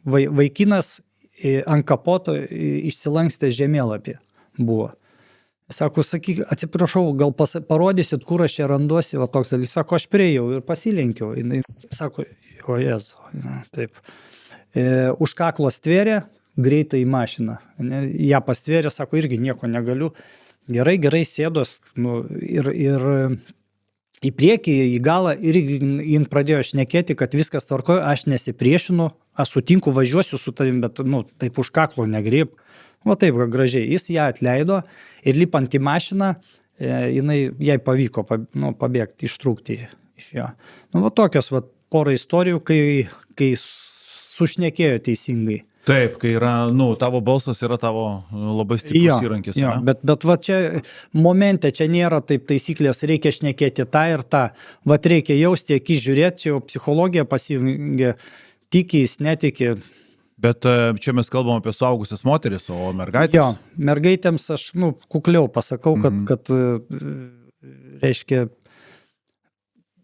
vaikinas ant kapoto išsilankstė žemėlapį buvo. Sako, sakyk, atsiprašau, gal parodysit, kur aš čia randuosi, va toks dalykas. Sako, aš priejau ir pasilenkiau. Jinai sako, o Jezu, taip. Už kaklo stvėrė, greitai į mašiną. Ja pastvėrė, sako, irgi nieko negaliu. Gerai sėdos ir į priekį, į galą ir jin pradėjo šnekėti, kad viskas tvarkoja, aš nesipriešinu, aš sutinku, važiuosiu su tavim, bet taip už kaklo negrėb. Va taip gražiai, jis ją atleido ir lipant į mašiną, jai pavyko pabėgti, ištrūkti iš jo. Va tokios porą istorijų, kai sušnekėjo teisingai. Taip, kai yra, tavo balsas yra tavo labai stiprus įrankis. Jo, bet va čia momente, čia nėra taip taisyklės, reikia šnekėti tą ir tą. Va reikia jausti, akis žiūrėti, čia jau psichologija pasijungia, tiki, jis netiki. Bet čia mes kalbam apie suaugusias moteris, o mergaitės? Jo, mergaitėms aš, kukliau pasakau, kad reiškia,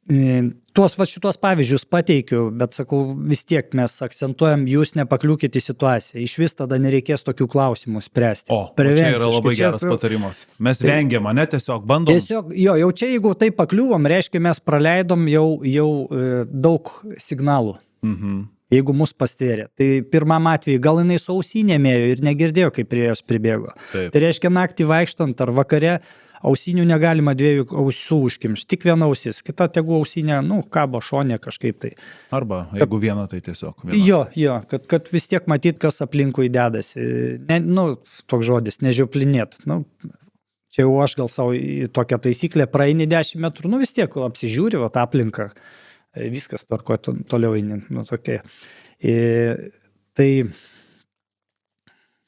šitos pavyzdžius pateikiu, bet sakau, vis tiek mes akcentuojam, jūs nepakliūkite į situaciją. Iš vis tada nereikės tokių klausimų spręsti. Čia yra labai geras patarimas. Mes vengiam, ne tiesiog bandom. Tiesiog, jau čia jeigu tai pakliūvom, reiškia, mes praleidom jau daug signalų. Jeigu mus pastvėrė. Tai pirmam atveju gal jinai su ausinėm ėjo ir negirdėjo, kaip prie jos pribėgo. Taip. Tai reiškia, naktį vaikštant ar vakare ausinių negalima dviejų ausių užkimšti, tik viena ausis, kita tegu ausinė, kabo šonė kažkaip tai. Arba, jeigu viena, tai tiesiog viena. Jo, kad vis tiek matyt, kas aplinkui dedasi. Toks žodis, nežioplinėt. Čia jau aš gal savo tokią taisyklę, praeini 10 metrų, vis tiek apsižiūri, aplinką, viskas tvarkoja, toliau eini, tokie. Tai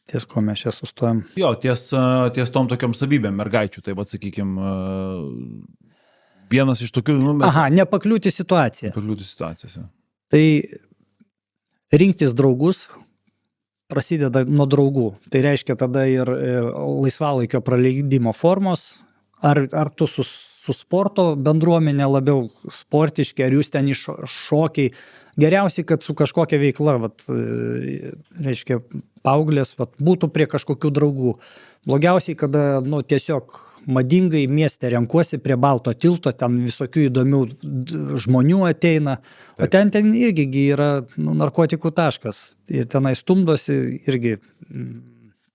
ties ko mes čia sustojam? Jo, ties tom tokiom savybėm mergaičių, tai sakykime, vienas iš tokių, nu, mes... Aha, nepakliūti situaciją. Pakliūti situacijose. Tai rinktis draugus prasideda nuo draugų. Tai reiškia tada ir laisvalaikio praleidimo formos, ar tu su sporto bendruomenė labiau sportiški, ar jūs ten iš šokiai. Geriausiai, kad su kažkokia veikla, reiškia, paauglės, būtų prie kažkokių draugų. Blogiausiai, kada, tiesiog madingai mieste renkuosi prie Balto tilto, ten visokių įdomių žmonių ateina, o ten irgi yra narkotikų taškas. Ir tenai stumdosi irgi.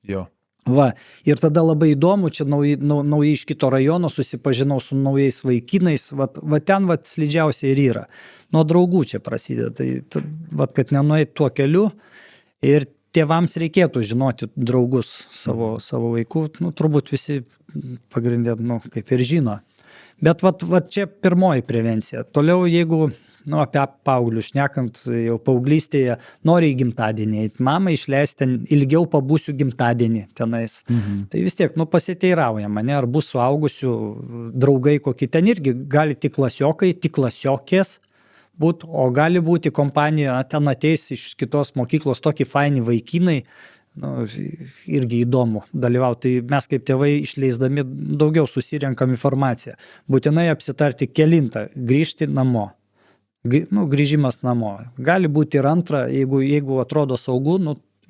Jo. Va, ir tada labai įdomu, čia naujai iš kito rajono susipažinau su naujais vaikinais, ten slidžiausiai ir yra. Nuo draugų čia prasideda, tai kad nenueit tuo keliu ir tėvams reikėtų žinoti draugus savo vaikų, turbūt visi pagrindė, kaip ir žino. Bet čia pirmoji prevencija. Toliau, jeigu apie paauglius šnekant, jau paauglystėje nori į gimtadienį, mamą išleisti, ilgiau pabūsiu gimtadienį tenais. Tai vis tiek, pasiteirauja mane, ar bus suaugusių draugai kokie ten irgi, gali tik klasiokai, tik klasiokės būt, o gali būti kompanija, ten ateis iš kitos mokyklos tokie faini vaikinai, irgi įdomu dalyvauti. Tai mes kaip tėvai išleisdami daugiau susirenkam informaciją. Būtinai apsitarti kelintą, grįžti namo. Grįžimas namo. Gali būti ir antrą, jeigu atrodo saugu,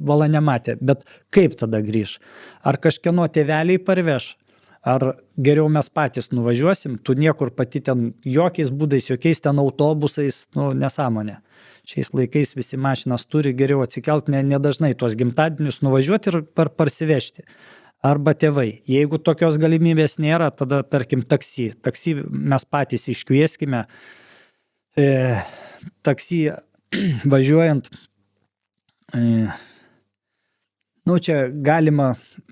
vala nematė, bet kaip tada grįž? Ar kažkieno tėveliai parveš? Ar geriau mes patys nuvažiuosim? Tu niekur pati ten jokiais būdais, jokiais ten autobusais, nesąmonė. Šiais laikais visi mašinas turi, geriau atsikelt, nedažnai tuos gimtadienius nuvažiuoti ir parsivežti. Arba tėvai. Jeigu tokios galimybės nėra, tada, tarkim, taksi. Taksi mes patys iškvieskime. Taksi važiuojant, čia galima,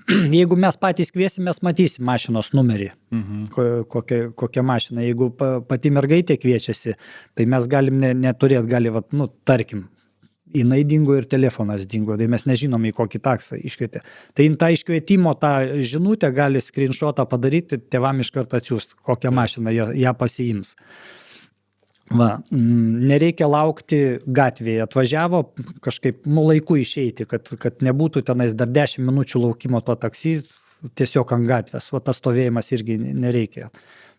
jeigu mes patys kviesim, mes matysim mašinos numerį, kokią mašiną. Jeigu pati mergaitė kviečiasi, tai mes galim neturėti, tarkim, jinai dingo ir telefonas dingo, tai mes nežinom, į kokį taksą iškvietė. Tai tą iškvietimo, tą žinutę gali screenshotą padaryti, tėvam iš karto atsiųsti, kokią mašiną ją pasiims. Nereikia laukti gatvėje, atvažiavo kažkaip laiku išeiti, kad nebūtų tenais dar 10 minučių laukimo to taksi, tiesiog ant gatvės, tas stovėjimas irgi nereikia,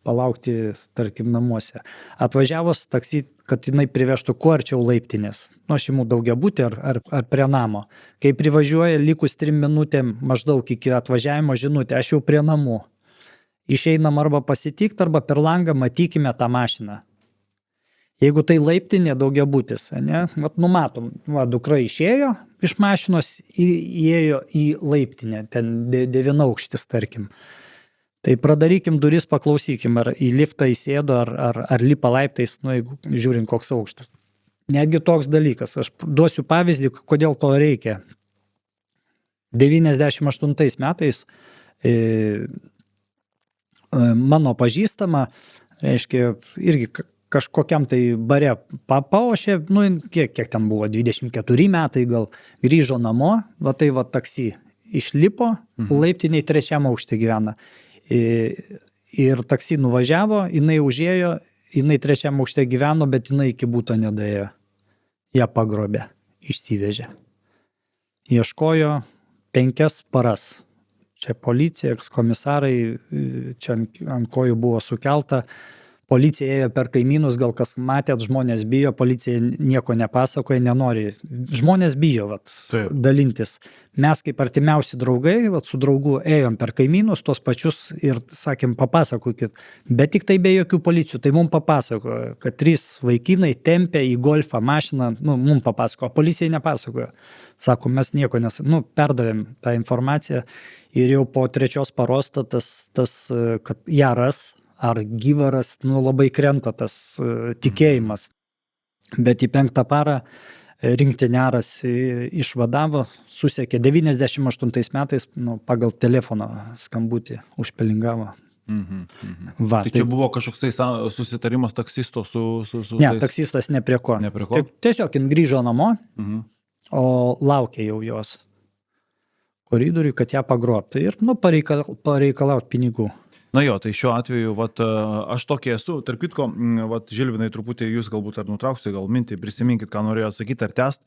palaukti, tarkim, namuose. Atvažiavus taksi, kad jinai privežtų kuo arčiau laiptinės, nuo šeimų daugiabutį ar prie namo. Kai privažiuoja likus 3 minutėm maždaug iki atvažiavimo žinutė, aš jau prie namų. Išeinam arba pasitikti, arba per langą matykime tą mašiną. Jeigu tai laiptinė daugiabutis, numatom, dukra išėjo iš mašinos, įėjo į laiptinę, ten 9 aukštis, tarkim. Tai pradarykim duris, paklausykim, ar į liftą įsėdo, ar lipa laiptais, jeigu žiūrint koks aukštas. Netgi toks dalykas, aš duosiu pavyzdį, kodėl to reikia. 98 metais mano pažįstama, reiškia, irgi kažkokiam tai bare paošė, kiek ten buvo, 24 metai gal, grįžo namo, taksi išlipo, laiptiniai 3 aukšte gyvena. Ir taksi nuvažiavo, jinai užėjo, jinai 3 aukšte gyveno, bet jinai iki būto nedaėjo. Ją pagrobė, išsivežė. Ieškojo 5 paras. Čia policija, komisarai, čia ant kojų buvo sukelta. Policija ėjo per kaimynus, gal kas matėt, žmonės bijo, policija nieko nepasakoja, nenori. Žmonės bijo dalintis. Mes kaip artimiausi draugai, su draugu ėjom per kaimynus, tos pačius ir sakėm, papasakokit. Bet tik tai be jokių policijų, tai mums papasakojo, kad 3 vaikinai tempė į golfą mašiną, mums papasakojo, policijai nepasakojo. Sako, mes nieko perdavėm tą informaciją ir jau po 3 paros tas, kad ją ras, ar gyvaras, labai krenta tas tikėjimas. Bet į 5 parą rinktinėras išvadavo, susiekė 98 metais, pagal telefono skambutį užpelingavo. Tai čia buvo kažkoks susitarimas taksisto su... Ne, taksistas ne prie ko. Tiesiog jin grįžo namo, o laukė jau jos koridoriui, kad ją pagrobtų ir pareikalauti pinigų. Na jo, tai šiuo atveju, vat, aš tokie esu, tarp kitko, vat, Žilvinai, truputį jūs galbūt ar nutrauksite, gal mintį, prisiminkit, ką norėjo sakyti ar tęst.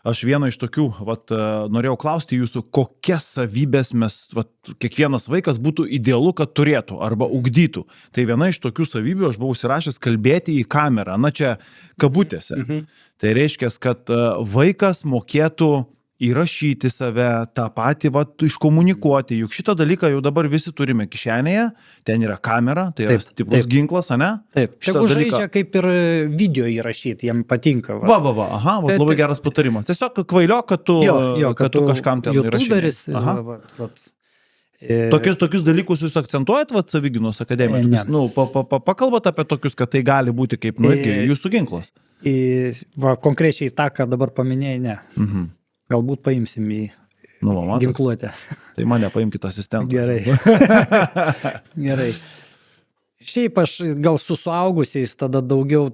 Aš vieną iš tokių, vat, norėjau klausti jūsų, kokias savybės mes, vat, kiekvienas vaikas būtų idealu, kad turėtų arba ugdytų. Tai viena iš tokių savybių, aš buvau užsirašęs kalbėti į kamerą, na čia kabutėse. Tai reiškia, kad vaikas mokėtų įrašyti save, tą patį iškomunikuoti, juk šitą dalyką jau dabar visi turime kišenėje, ten yra kamera, tai yra stiprus ginklas, ane? Taip, šitą žaidžia kaip ir video įrašyti, jam patinka. Aha, labai geras patarimas. Tiesiog kvailio, kad tu kažkam ten įrašyti. Tokius dalykus jūs akcentuojat Savigynos akademijoje? Pakalbat apie tokius, kad tai gali būti kaip jūsų ginklas. Konkrečiai tą, ką dabar paminėjai, ne. Galbūt paimsim į ginkluotę. Tai mane paimkite asistentą. Gerai. Šiaip aš gal su suaugusiais tada daugiau,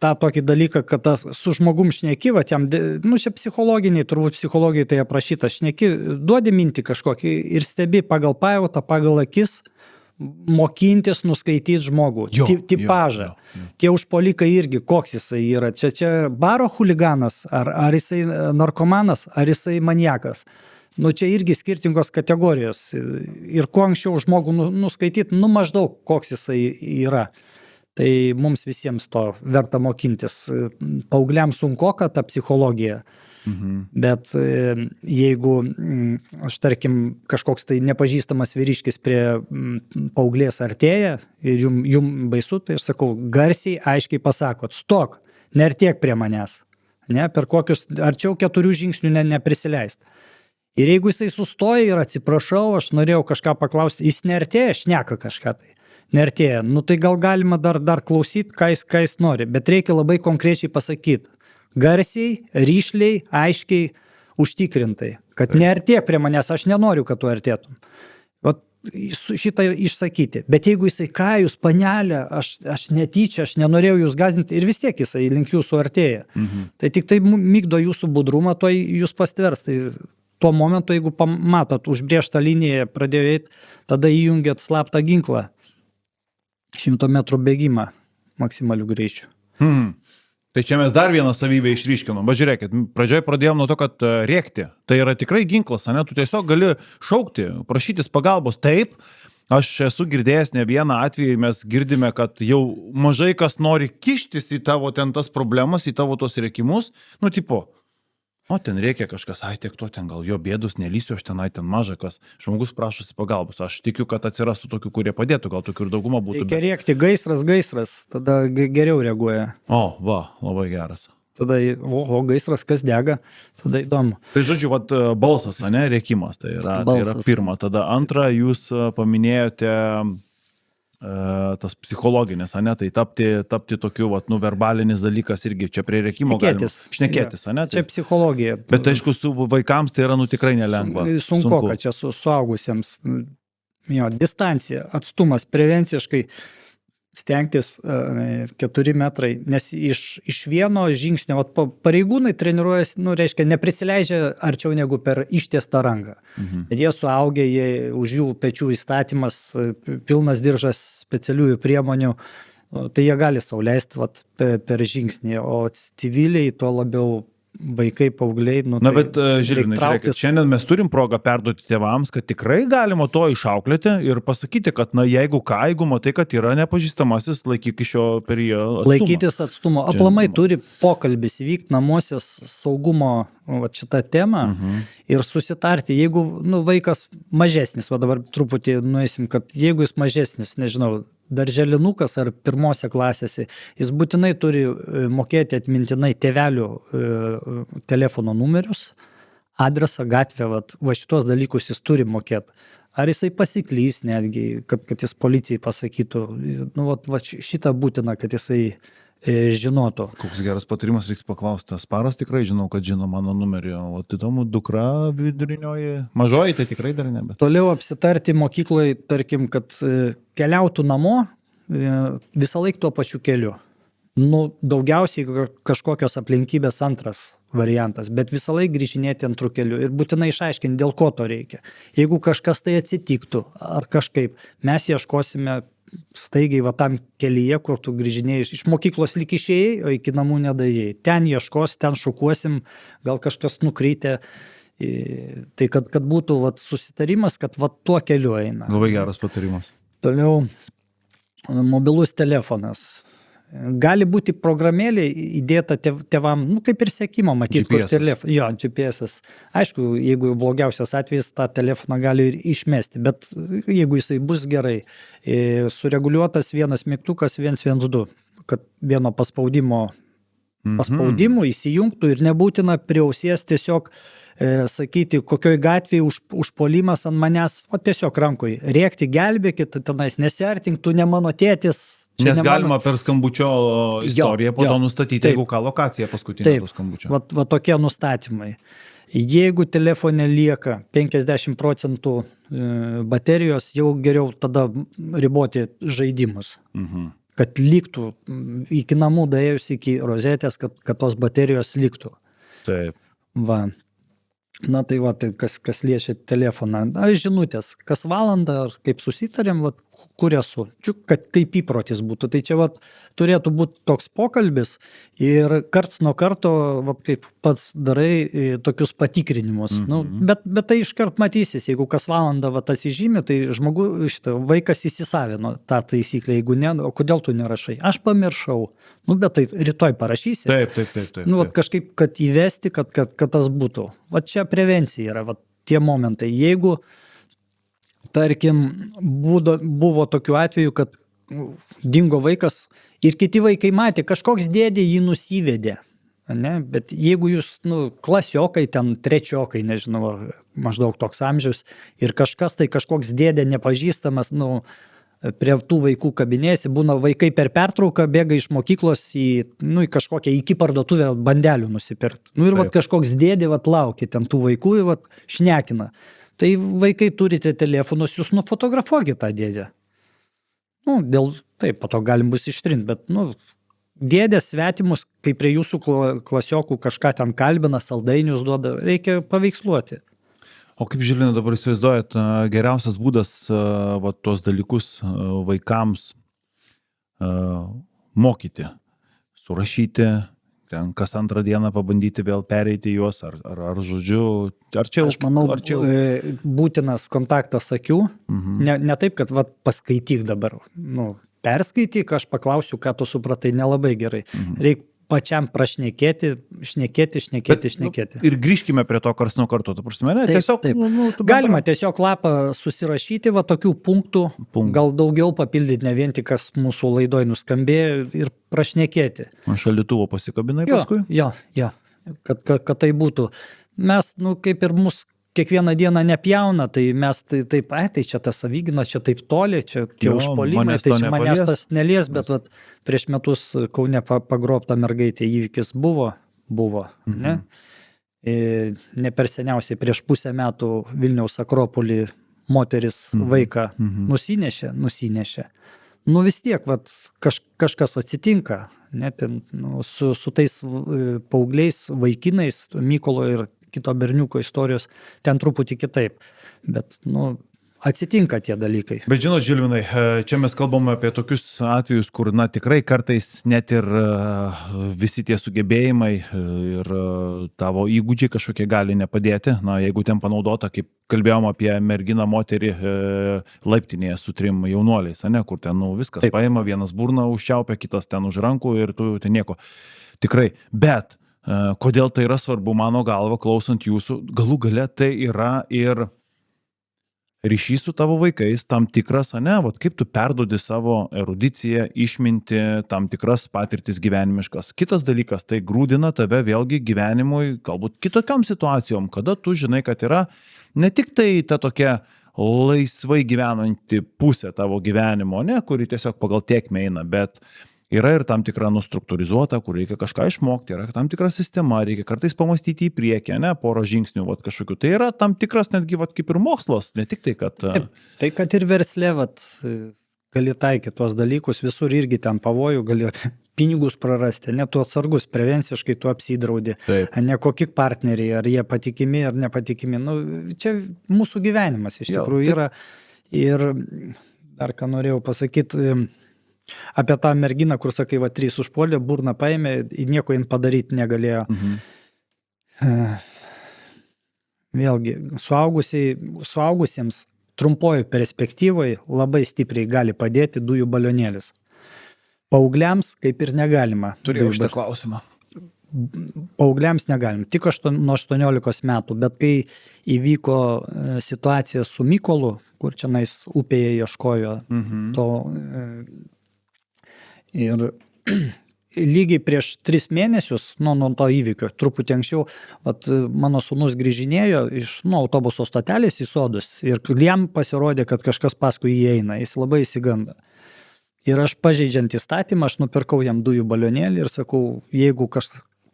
tą tokį dalyką, kad tas su žmogum šneki, jam, čia psichologiniai, turbūt psichologijai tai aprašyta, šneki, duodi mintį kažkokį ir stebi pagal pajautą, pagal akis, mokintis nuskaityti žmogų, tipažą. Tie užpolikai irgi, koks jisai yra. Čia baro huliganas, ar jisai narkomanas, ar jisai maniakas. Čia irgi skirtingos kategorijos. Ir kuo anksčiau žmogų nuskaityti, maždaug koks jisai yra. Tai mums visiems to verta mokintis. Paaugliams sunkoka ta psichologija. Bet jeigu aš tarkim kažkoks tai nepažįstamas vyriškis prie paauglės artėja ir jum baisu, tai aš sakau, garsiai, aiškiai pasakot, stok, neartėk prie manęs, ne, per kokius arčiau 4 žingsnių neprisileist. Ir jeigu jisai sustoja ir atsiprašau, aš norėjau kažką paklausti, jis neartėja, šneka kažką tai. Neartėja, tai gal galima dar klausyti, ką jis nori, bet reikia labai konkrečiai pasakyti. Garsiai, ryšliai, aiškiai, užtikrintai, kad neartėk prie manęs, aš nenoriu, kad tu artėtum. Šitą išsakyti. Bet jeigu jisai, ką jūs, panelė, aš netyčia, aš nenorėjau jūs gąsdinti ir vis tiek jisai link jūsų artėja. Tai tik tai mygdo jūsų budrumą, to jūs pastvers. Tai tuo momentu, jeigu pamatot, užbrėžtą liniją pradėjo eiti, tada įjungiat slaptą ginklą. 100 metrų bėgimą maksimalių greičių. Tai čia mes dar vieną savybę išryškinom. Bet žiūrėkit, pradžioje pradėjom nuo to, kad rėkti. Tai yra tikrai ginklas, ne? Tu tiesiog gali šaukti, prašytis pagalbos. Taip, aš esu girdėjęs ne vieną atvejį, mes girdime, kad jau mažai kas nori kištis į tavo ten tas problemas, į tavo tos rėkimus. Tipo, ten reikia kažkas, tiek to ten gal jo bėdus, nelysiu, aš ten maža kas. Žmogus prašosi pagalbos. Aš tikiu, kad atsirastų tokių, kurie padėtų, gal tokių ir dauguma būtų. Reikia rėkti, gaisras, tada geriau reaguoja. Labai geras. Tada, gaisras, kas dega, tada įdomu. Tai žodžiu, balsas, ne, rėkimas, tai yra pirma. Tada antra, jūs paminėjote tas psichologinis, ne, tai tapti tokiu, verbalinis dalykas irgi čia prie rėkimo šnekėtis, ne? Čia psichologija. Bet aišku, su vaikams tai yra tikrai nelengva. Sunku, kad čia su suaugusiems. Distancija, atstumas, prevenciškai stengtis 4 metrai, nes iš vieno žingsnio, pareigūnai treniruojasi, reiškia, neprisileidžia arčiau negu per ištiestą ranką. Bet jie suaugę, už jų pečių įstatymas, pilnas diržas specialiųjų priemonių, tai jie gali sau leisti per žingsnį, o civiliai tuo labiau vaikai, paaugliai. Bet Žilvinai, žiūrėkit, šiandien mes turim progą perduoti tėvams, kad tikrai galima to išauklėti ir pasakyti, kad jeigu matai, kad yra nepažįstamasis, laikyk iš jo periodo atstumą. Laikytis atstumo. Aplamai turi pokalbis vykti namuose saugumo šitą temą ir susitarti. Jeigu vaikas mažesnis, dabar truputį nueisim, kad jeigu jis mažesnis, nežinau, darželinukas ar pirmose klasėse, jis būtinai turi mokėti atmintinai tėvelių telefono numerius, adresą, gatvę, šitos dalykus jis turi mokėti. Ar jisai pasiklys netgi, kad jis policijai pasakytų, šitą būtina, kad jisai žinotų. Koks geras patarimas, reiks paklausti. Sparas tikrai žinau, kad žino mano numerį, o įdomu, dukra vidurinioji, mažoji, tai tikrai dar ne. Toliau apsitarti mokykloje, tarkim, kad keliautų namo visą laiką tuo pačiu keliu. Daugiausiai kažkokios aplinkybės antras variantas, bet visą laiką grįžinėti antrų kelių ir būtinai išaiškinti, dėl ko to reikia. Jeigu kažkas tai atsitiktų ar kažkaip, mes ieškosime staigiai va tam kelyje, kur tu grįžinėjai iš mokyklos lyg išėjai, o iki namų nedaėjai. Ten ieškos, ten šukuosim, gal kažkas nukrytė. Tai kad būtų vat, susitarimas, kad vat, tuo keliu eina. Labai geras patarimas. Toliau mobilus telefonas. Gali būti programėlė įdėta tėvam, nu kaip ir sekimo matyti, kur telefonas. Jo, GPS. Aišku, jeigu blogiausias atvejis, tą telefoną gali ir išmesti, bet jeigu jisai bus gerai, sureguliuotas vienas mygtukas 112, kad vieno paspaudimo įsijungtų ir nebūtina prie ausies tiesiog sakyti, kokioj gatvėje užpuolimas ant manęs, o tiesiog rankoj rėkti, gelbėkit, tenais nesiartink, tu ne mano tėtis. Nes galima per skambučio istoriją po to nustatyti, taip, jeigu ką lokaciją paskutinio skambučio. Va tokie nustatymai. Jeigu telefone lieka 50% baterijos, jau geriau tada riboti žaidimus. Kad liktų iki namų daėjus iki rozetės, kad tos baterijos liktų. Taip. Va. Na tai va, tai kas liečia telefoną. Žinutės, kas valandą, ar kaip susitarėm, va, kur esu. Kad kaip įprotis būtų. Tai čia va, turėtų būti toks pokalbis ir karts nuo karto, va, kaip pats darai, tokius patikrinimus. Nu, bet tai iškart matysis, jeigu kas valandą va, tas įžymė, tai vaikas įsisavino tą taisyklę, jeigu ne, o kodėl tu nerašai? Aš pamiršau. Nu, bet tai rytoj parašysi. Taip. Nu, va, kažkaip, kad įvesti, kad tas būtų. Va čia prevencija yra, va, tie momentai. Jeigu, tarkim, buvo tokiu atveju, kad dingo vaikas ir kiti vaikai matė, kažkoks dėdė jį nusivedė. Ne? Bet jeigu jūs, klasiokai, ten trečiokai, nežinau, maždaug toks amžius, ir kažkas tai kažkoks dėdė nepažįstamas, prie tų vaikų kabinėsi, būna vaikai per pertrauką bėga iš mokyklos į kažkokią iki parduotuvę bandelių nusipirkti. Ir va, kažkoks dėdė laukia ten tų vaikų ir šnekina. Tai vaikai turite telefonus, jūs nufotografuokite tą dėdę. Taip, po to galim bus ištrinti, bet dėdės svetimus, kai prie jūsų klasiokų kažką ten kalbina, saldainius duoda, reikia paveiksluoti. O kaip Žilvinai dabar įsivaizduojat, geriausias būdas va, tuos dalykus vaikams mokyti, surašyti, ten kas antrą dieną pabandyti vėl pereiti juos, ar žodžiu, ar čia... Aš manau, būtinas kontaktas akių, ne taip, kad va, paskaityk dabar, perskaityk, aš paklausiu, ką tu supratai, nelabai gerai. Reikia pačiam prašnekėti, šnekėti. Ir grįžkime prie to kars nuo karto, ta prasme, ne? Tiesiog, galima tiesiog lapą susirašyti, va tokių punktų, gal daugiau papildyti, ne vien tik kas mūsų laidoj nuskambėjo ir prašnekėti. Šaldytuvo pasikabinai paskui? Jo, kad tai būtų. Mes, kaip ir mus kiekvieną dieną nepjauna, tai mes taip, tai čia tas Savyginas, čia taip toli, čia tie užpuolimai, tai čia manęs tas nelies, bet vat, prieš metus Kaune pagrobta mergaitė įvykis buvo, ne? Ne per seniausiai, prieš pusę metų Vilniaus Akropolį moteris vaiką nusinešė. Vis tiek, vat, kažkas atsitinka, net su tais paaugliais, vaikinais, Mykolo ir kito berniuko istorijos, ten truputį kitaip. Bet, atsitinka tie dalykai. Bet žinot, Žilvinai, čia mes kalbame apie tokius atvejus, kur, tikrai kartais net ir visi tie sugebėjimai ir tavo įgūdžiai kažkokie gali nepadėti. Jeigu ten panaudota, kaip kalbėjom apie merginą moterį laiptinėje su 3 jaunuoliais, kur ten viskas taip. Paima, vienas burną užčiaupia, kitas ten už rankų ir tu ten nieko. Tikrai, bet kodėl tai yra svarbu, mano galva, klausant jūsų, galų gale tai yra ir ryšys su tavo vaikais, tam tikras, vat kaip tu perdodi savo erudiciją, išminti, tam tikras patirtis gyvenimiškas. Kitas dalykas, tai grūdina tave vėlgi gyvenimui, galbūt kitokiom situacijom, kada tu žinai, kad yra ne tik tai ta tokia laisvai gyvenanti pusė tavo gyvenimo, kuri tiesiog pagal tėkmę eina, bet yra ir tam tikra nustruktūrizuota, kur reikia kažką išmokti, yra tam tikra sistema, reikia kartais pamastyti į priekį, porą žingsnių, kažkokių. Tai yra tam tikras netgi kaip ir mokslas, ne tik tai, kad... Taip, tai kad ir versle, gali taikyti tuos dalykus, visur irgi ten pavojų, gali pinigus prarasti, ne tu atsargus, prevenciškai tu apsidraudi, Taip. ne kokie partneriai, ar jie patikimi ar nepatikimi. Nu, čia mūsų gyvenimas iš tikrųjų yra. Ir dar ką norėjau pasakyti apie tą merginą, kur sakai, 3 užpuolė, burną paėmė, nieko jin padaryti negalėjo. Vėlgi, suaugusiems trumpojo perspektyvoje labai stipriai gali padėti dujų balionėlis. Paaugliams kaip ir negalima. Turėjau šitą klausimą. Paaugliams negalim, tik nuo 18 metų, bet kai įvyko situacija su Mykolu, kur čia upėje ieškojo to ir lygiai prieš 3 mėnesius, nuo to įvykio, truputį anksčiau, mano sūnus grįžinėjo iš autobuso stotelės į Sodus ir jam pasirodė, kad kažkas paskui jį eina, jis labai įsiganda. Ir aš pažeidžiant įstatymą, aš nupirkau jam dujų balionėlį ir sakau, jeigu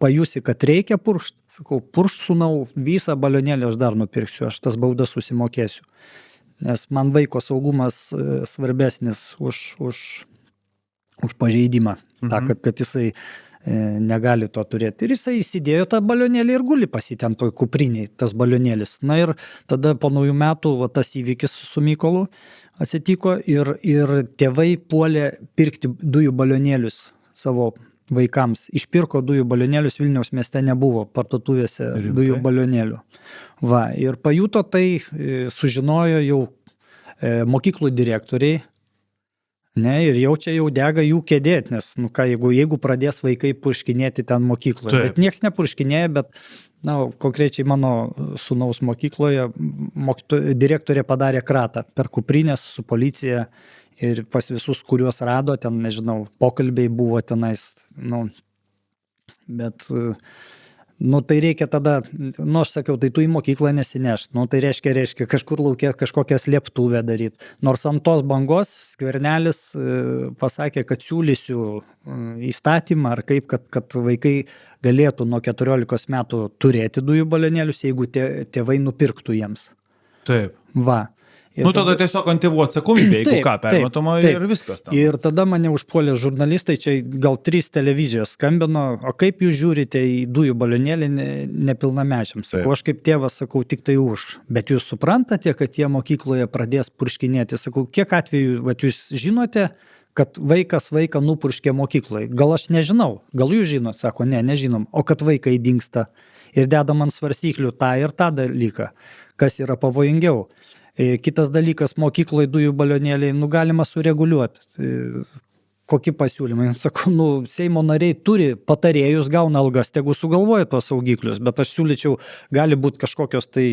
pajusi, kad reikia puršt, sakau, puršt sūnau, visą balionėlį aš dar nupirksiu, aš tas baudas susimokėsiu. Nes man vaiko saugumas svarbesnis už pažeidimą, kad jisai negali to turėti. Ir jisai įsidėjo tą balionėlį ir guli pas jį ten toj kupriniai, tas balionėlis. Na ir tada po naujų metų tas įvykis su Mykolu atsitiko ir tėvai puolė pirkti dujų balionėlius savo vaikams. Išpirko dujų balionėlius, Vilniaus mieste nebuvo parduotuvėse dujų balionėlių. Ir pajuto tai, sužinojo jau mokyklų direktoriai, ir čia jau dega jų kėdėt, nes jeigu pradės vaikai purškinėti ten mokykloje, bet nieks nepurškinėja, bet konkrečiai mano sūnaus mokykloje direktorė padarė kratą per kuprinės su policija ir pas visus, kuriuos rado, ten, nežinau, pokalbiai buvo tenais, bet tai reikia tada, aš sakiau, tai tu į mokyklą nesineš, tai reiškia kažkur laukia kažkokią slėptuvę daryti. Nors ant tos bangos Skvernelis pasakė, kad siūlysiu įstatymą ar kaip, kad vaikai galėtų nuo 14 metų turėti dujų balionėlius, jeigu tėvai nupirktų jiems. Taip. Ir tada tiesiog ant tėvų atsakomybė, jeigu ką, permatoma ir viskas tam. Ir tada mane užpuolė žurnalistai, čia gal 3 televizijos skambino, o kaip jūs žiūrite į dujų balionėlį nepilnamečiams? Sakau, aš kaip tėvas sakau, tik tai už. Bet jūs suprantate, kad jie mokykloje pradės purškinėti? Sakau, kiek atvejų jūs žinote, kad vaikas vaiką nupurškė mokykloje? Gal aš nežinau, gal jūs žinot? Sako, nežinom. O kad vaikai dingsta ir dedam ant svarstyklių tą ir tą dalyką, kas yra pavojingiau. Kitas dalykas, mokykloje dujų balionėliai, galima sureguliuoti. Kokie pasiūlymai? Sakau, Seimo nariai turi patarėjus, gauna algas, tegu sugalvoja tuos saugiklius, bet aš siūlyčiau, gali būti kažkokios tai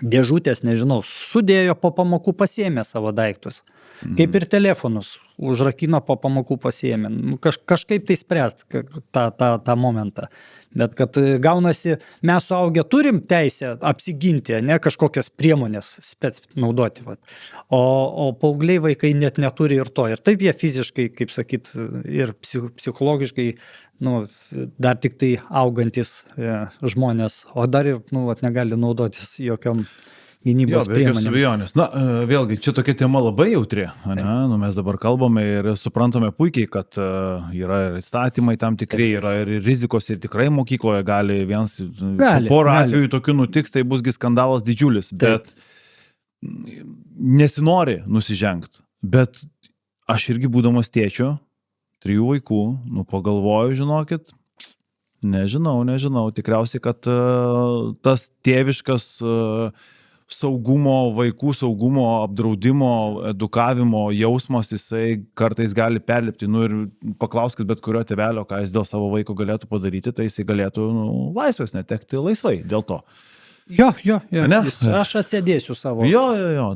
dėžutės, nežinau, sudėjo po pamokų, pasiėmė savo daiktus. Kaip ir telefonus, užrakino po pamokų pasiėmė. Kažkaip tai spręst tą momentą. Bet kad gaunasi, mes suaugę turim teisę apsiginti, ne kažkokias priemonės spec naudoti. O paaugliai vaikai net neturi ir to. Ir taip jie fiziškai, kaip sakyt, ir psichologiškai, dar tik tai augantis žmonės, o dar ir negali naudotis jokiom gynybos priemonėm. Vėlgi, čia tokia tema labai jautri. Mes dabar kalbame ir suprantame puikiai, kad yra ir įstatymai tam tikrai, yra ir rizikos ir tikrai mokykloje gali porą atvejų tokių nutiks, tai busgi skandalas didžiulis, bet nesinori nusižengti. Bet aš irgi būdamas tėčiu, 3 vaikų, pagalvoju, žinokit, nežinau, tikriausiai, kad tas tėviškas saugumo, vaikų saugumo, apdraudimo, edukavimo jausmas, jisai kartais gali perlipti. Ir paklauskit bet kurio tėvelio, ką jis dėl savo vaiko galėtų padaryti, tai jisai galėtų laisvės netekti laisvai dėl to. Jo. Aš atsėdėsiu savo. Jo.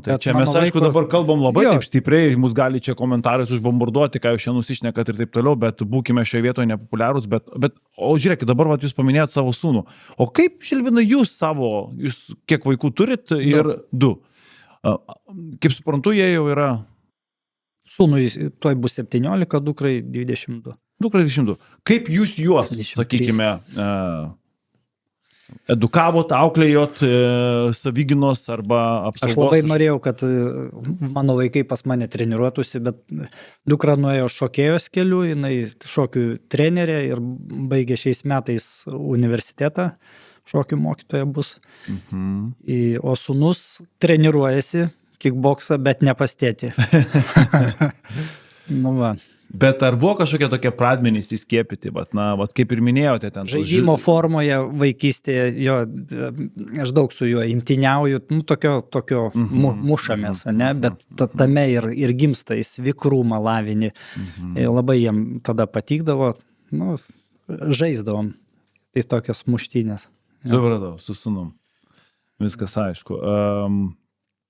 Tai čia mes, aišku, dabar kalbam labai taip stipriai, mus gali čia komentarais užbombarduoti, ką jūs čia nusišnekat ir taip toliau, bet būkime šioje vietoje nepopuliarūs, o žiūrėkit, dabar jūs paminėjot savo sūnų. O kaip, Žilvinai, jūs kiek vaikų turit ir 2? Kaip suprantu, jie jau yra... Sūnui tuoj bus 17, dukrai 22. Dukrai 22. Kaip jūs juos, sakykime... Edukavot, auklėjot savyginos arba apsaugos? Aš labai norėjau, kad mano vaikai pas mane treniruotųsi, bet dukra nuėjo šokėjos keliu, jinai šokių trenerė ir baigė šiais metais universitetą, šokių mokytoja bus. O sūnus treniruojasi kickboksą, bet ne pas tėtį. Nu va. Bet ar buvo kažkokie tokie pradmenys įskiepyti, kaip ir minėjote ten? Žaidimo formoje vaikystėje, aš daug su juo imtyniauju, tokio mušamės, ne? Bet tame ir gimsta jis vikrumą lavinį. Labai jam tada patikdavo, žaisdavom į tokias muštynės. Supratau, su sūnum. Viskas aišku.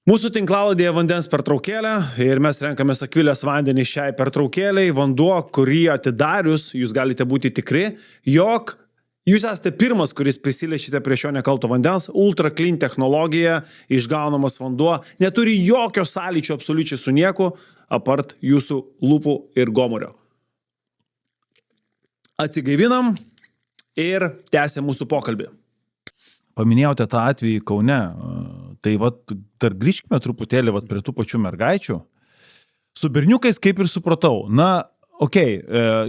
Mūsų tinklaladėje vandens pertraukėlė ir mes renkamės Akvilės vandenį šiai pertraukėliai. Vanduo, kurį atidarius, jūs galite būti tikri, jog jūs esate pirmas, kuris prisiliečiate prie šio nekalto vandens. Ultra Clean technologija, išgaunamas vanduo, neturi jokio sąlyčio absoliučiai su nieku, apart jūsų lūpų ir gomurio. Atsigaivinam ir tęsė mūsų pokalbį. Paminėjote tą atvejį Kaune, tai dar grįžkime truputėlį prie tų pačių mergaičių. Su berniukais kaip ir supratau,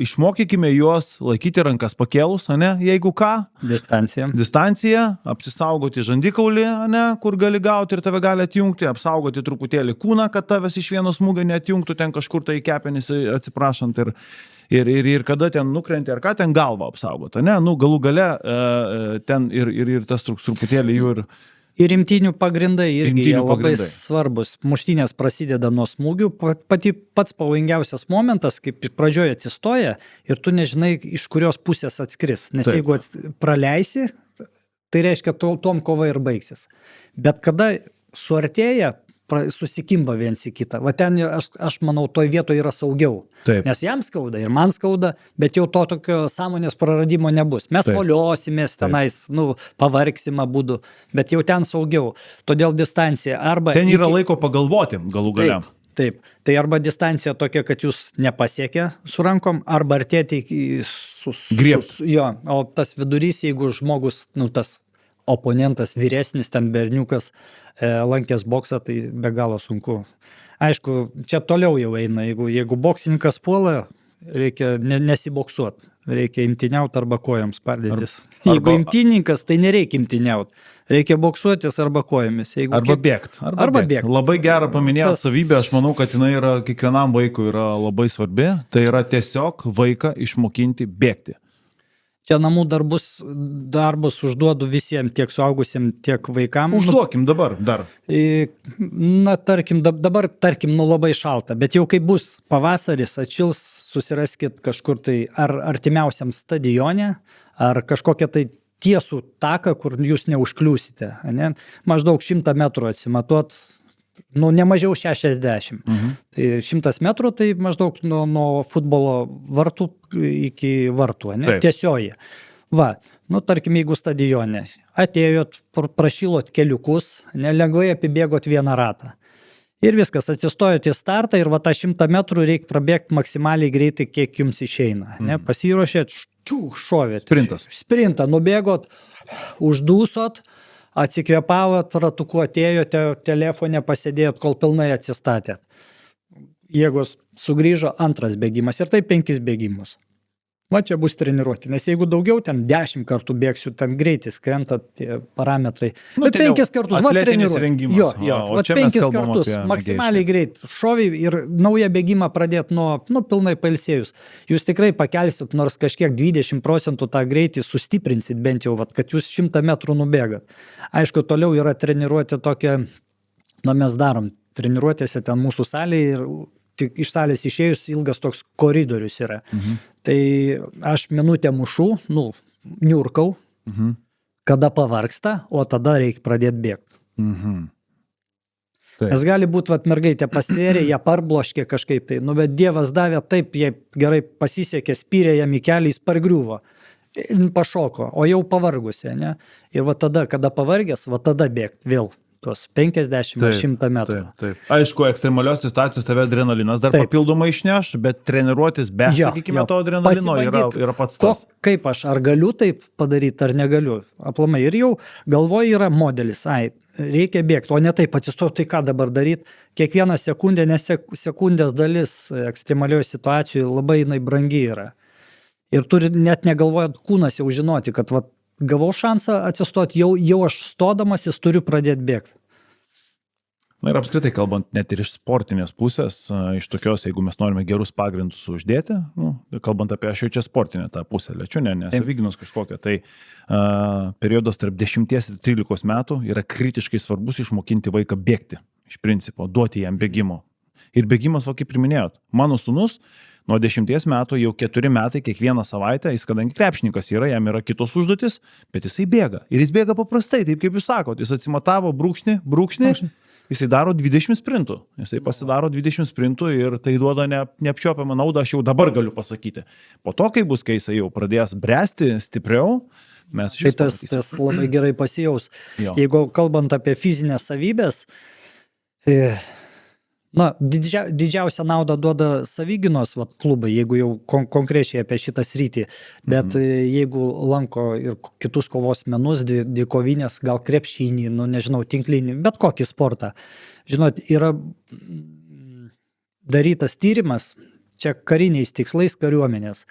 išmokykime juos laikyti rankas pakėlus, jeigu ką. Distanciją, apsisaugoti žandikaulį, kur gali gauti ir tave gali atjungti, apsaugoti truputėlį kūną, kad tavęs iš vieno smūgio neatjungtų ten kažkur tai kepenis atsiprašant ir kada ten nukrenti, ar ką ten galvą apsaugoti, galų gale ten ir tas truputėlį jų ir... Ir imtynių pagrindai irgi labai svarbus. Muštynės prasideda nuo smūgių. Pats pavojingiausias momentas, kaip pradžioje atsistoja ir tu nežinai, iš kurios pusės atskris. Nes jeigu praleisi, tai reiškia, tom kova ir baigsis. Bet kada suartėja, susikimba viens į kitą. Va ten, aš manau, toj vietoje yra saugiau. Taip. Nes jam skauda ir man skauda, bet jau to tokio sąmonės praradimo nebus. Mes voliosimės tenais, pavargsim abudu, bet jau ten saugiau. Todėl distancija arba... Ten yra laiko pagalvoti galų gale. Taip. Tai arba distancija tokia, kad jūs nepasiekia su rankom, arba artėti griebt. O tas vidurys, jeigu žmogus, tas oponentas vyresnis, ten berniukas, lankęs boksą, tai be galo sunku. Aišku, čia toliau jau eina, jeigu boksininkas puola, reikia nesiboksuoti, reikia imtyniauti arba kojoms spardytis. Jeigu imtynininkas, tai nereikia imtyniauti, reikia boksuotis arba kojomis. Arba bėgti. Labai gerą paminėjau savybę, aš manau, kad jinai yra kiekvienam vaikui yra labai svarbi, tai yra tiesiog vaiką išmokinti bėgti. Čia namų darbus užduodu visiems, tiek suaugusiems, tiek vaikams. Užduokim dabar dar. Dabar, labai šalta, bet jau kai bus pavasaris, atšils, susiraskit kažkur tai ar artimiausiam stadione, ar kažkokią tai tiesų taką, kur jūs neužkliūsite. Maždaug 100 metrų atsimatuot, nemažiau 60. Tai 100 metrų, tai maždaug nuo futbolo vartų iki vartų, tiesioji. Tarkim, jeigu stadione atėjot, prašylot keliukus, lengvai apibėgot vieną ratą. Ir viskas, atsistojot į startą ir tą 100 metrų reikia prabėgti maksimaliai greitai, kiek jums išeina. Pasiruošėt, šovėt. Sprintą, nubėgot, uždūsot, atsikvėpavot, ratuku atėjote, telefone pasėdėjot, kol pilnai atsistatėt. Jėgos sugrįžo, antras bėgimas ir tai 5 bėgimus. Čia bus treniruoti, nes jeigu daugiau, ten 10 kartų bėgsiu, ten greitis krenta tie parametrai. 5 kartus, treniruoti. Jo, 5 kartus, maksimaliai greit šoviai ir naują bėgimą pradėt nuo pilnai pailsėjus. Jūs tikrai pakelsit nors kažkiek 20% tą greitį, sustiprinsit bent jau, kad jūs 100 metrų nubėgat. Aišku, toliau yra treniruoti tokia, mes darom treniruotėse ten mūsų salėje ir tik iš salės išėjus ilgas toks koridorius yra. Tai aš minutę mušu, niurkau, kada pavargsta, o tada reikia pradėti bėgti. Nes gali būti, mergaitė pastvėrė, ją parbloškė kažkaip tai, bet Dievas davė taip, jie gerai pasisekė, spyrė jam į kelią, jis pargriuvo, pašoko, o jau pavargusi, ne? Ir tada, kada pavargęs, tada bėgti vėl. tuos 50-100 metrų. Taip. Aišku, ekstremalios situacijos tave adrenalinas dar papildomai išneš, bet treniruotis be, sakykime, to adrenalino yra pats tas. Kaip aš, ar galiu taip padaryti, ar negaliu. Aplamai ir jau galvoje yra modelis, reikia bėgti, o ne taip atsistoti, tai ką dabar daryti. Kiekvieną sekundę, nes sekundės dalis ekstremalioje situacijoje labai jinai brangi yra. Ir turi net negalvojant kūnas jau žinoti, kad gavau šansą atsistoti, jau aš stodamas jis turiu pradėti bėgti. Na ir apskritai kalbant net ir iš sportinės pusės, iš tokios, jeigu mes norime gerus pagrindus uždėti, kalbant apie aš jau čia sportinę tą pusę, lėčiu, nesavyginus kažkokią, tai periodas tarp 10 ir 13 metų yra kritiškai svarbus išmokinti vaiką bėgti, iš principo, duoti jam bėgimo. Ir bėgimas, kaip ir minėjot, mano sūnus nuo 10 metų jau 4 metai kiekvieną savaitę, jis kadangi krepšininkas yra, jam yra kitos užduotis, bet jisai bėga. Ir jis bėga paprastai, taip kaip jūs sakot, jis atsimatavo brūkšnį, jisai daro 20 sprintų. Jisai pasidaro 20 sprintų ir tai duoda neapčiuopiamą naudą, aš jau dabar galiu pasakyti. Po to, kai jisai jau pradės bręsti stipriau, mes iš tai tas labai gerai pasijaus. Jeigu kalbant apie fizinės savybės, didžiausią naudą duoda savyginos klubai, jeigu jau konkrečiai apie šitą sritį, bet jeigu lanko ir kitus kovos menus, dvikovinės, gal krepšinį, nežinau, tinklinį, bet kokį sportą. Žinot, yra darytas tyrimas, čia kariniais tikslais kariuomenės,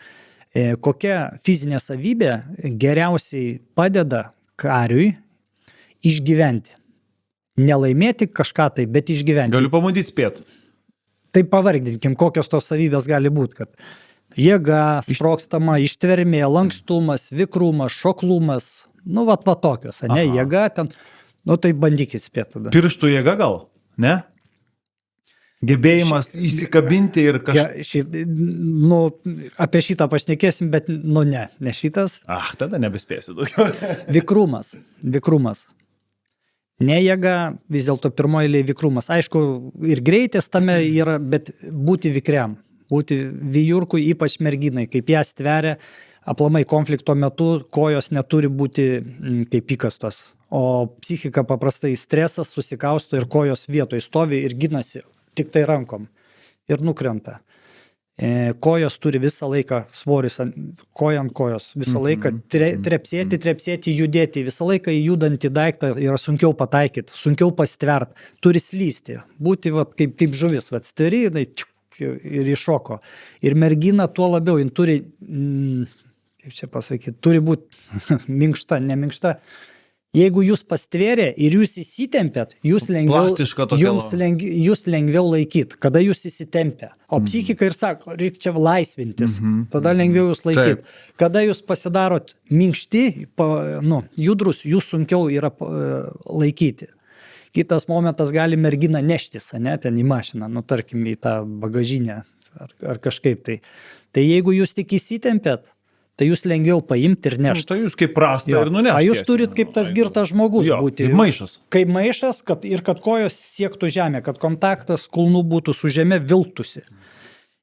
kokia fizinė savybė geriausiai padeda kariui išgyventi. Nelaimėti kažką tai, bet išgyventi. Galiu pamandyti spėti. Tai pavardinkim, kokios tos savybės gali būti, kad jėga, sprogstama, ištvermė, lankstumas, vikrumas, šoklumas, tokios, ne, jėga ten, tai bandykit spėti tada. Pirštų jėga gal, ne? Gebėjimas įsikabinti ir kažką. Apie šitą pašnekėsim, bet ne šitas. Tada nebespėsiu daugiau. Vikrumas. Ne jėga, vis dėlto pirmoji eilėje vikrumas. Aišku, ir greitis tame yra, bet būti vikriam, būti vijurkui, ypač merginai, kaip ją stveria, aplamai konflikto metu kojos neturi būti kaip įkastos, o psichika paprastai stresas susikausto ir kojos vietoj stovi ir ginasi tik tai rankom ir nukrenta. Kojos turi visą laiką svoris, koja ant kojos, visą laiką trepsėti, judėti, visą laiką judantį daiktą yra sunkiau pataikyti, sunkiau pastvert, turi slysti, būti kaip žuvis, steri ir iššoko. Ir mergina tuo labiau, jin turi, kaip čia pasakyti, turi būti minkšta, neminkšta. Jeigu jūs pastvėrė ir jūs įsitempėt, jūs lengviau laikyti, kada jūs įsitempė. O psichika ir sako, reikia čia laisvintis, tada lengviau jūs laikyti. Kada jūs pasidarot minkšti, judrus, jūs sunkiau yra laikyti. Kitas momentas gali mergina neštis, ten į mašiną, tarkim, į tą bagažinę ar kažkaip tai. Tai jeigu jūs tik įsitempėt, tai jūs lengviau paimti ir nešti. Tai jūs kaip prasta ir nunešti. Jūs turit kaip tas girtas žmogus būti. Kaip maišas. Kaip maišas, kad kojos siektų žemę, kad kontaktas kulnų būtų su žemė, vilktųsi.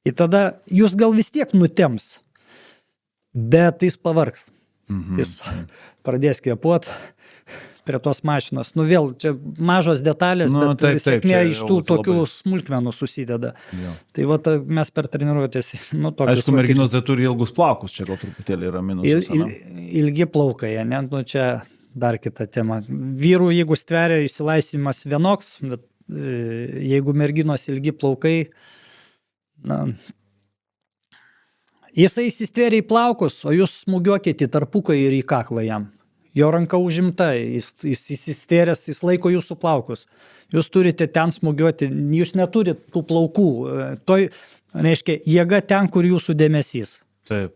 Ir tada jūs gal vis tiek nutems, bet jis pavargs. Jis pradės kvėpuoti prie tos mašinos. Vėl, čia mažos detalės, bet sėkmė iš tų tokių smulkmenų susideda. Tai mes per treniruotės. Aišku, merginos dar turi ilgus plaukus, čia gal truputėlį yra minusas. Ilgi plaukai, čia dar kita tema. Vyrų, jeigu stveria išsilaisvimas vienoks, bet jeigu merginos ilgi plaukai, jisai įsistveria į plaukus, o jūs smūgiuokite į tarpuką ir į kaklą jam. Jo ranka užimta, jis įsistėręs, jis laiko jūsų plaukus. Jūs turite ten smūgiuoti, jūs neturite tų plaukų. Reiškia, jėga ten, kur jūsų dėmesys. Taip.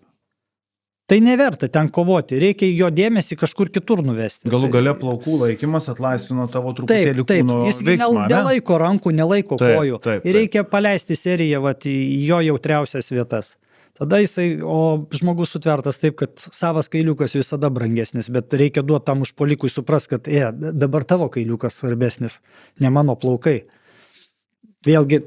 Tai neverta ten kovoti, reikia jo dėmesį kažkur kitur nuvesti. Galų gale plaukų laikymas atlaisvino tavo truputėlį kūno veiksmą. Jis nelaiko rankų, nelaiko kojų. Ir reikia paleisti seriją į jo jautriausias vietas. Tada o žmogus sutvertas taip, kad savas kailiukas visada brangesnis, bet reikia duoti tam užpuolikui suprast, kad dabar tavo kailiukas svarbesnis, ne mano plaukai. Vėlgi,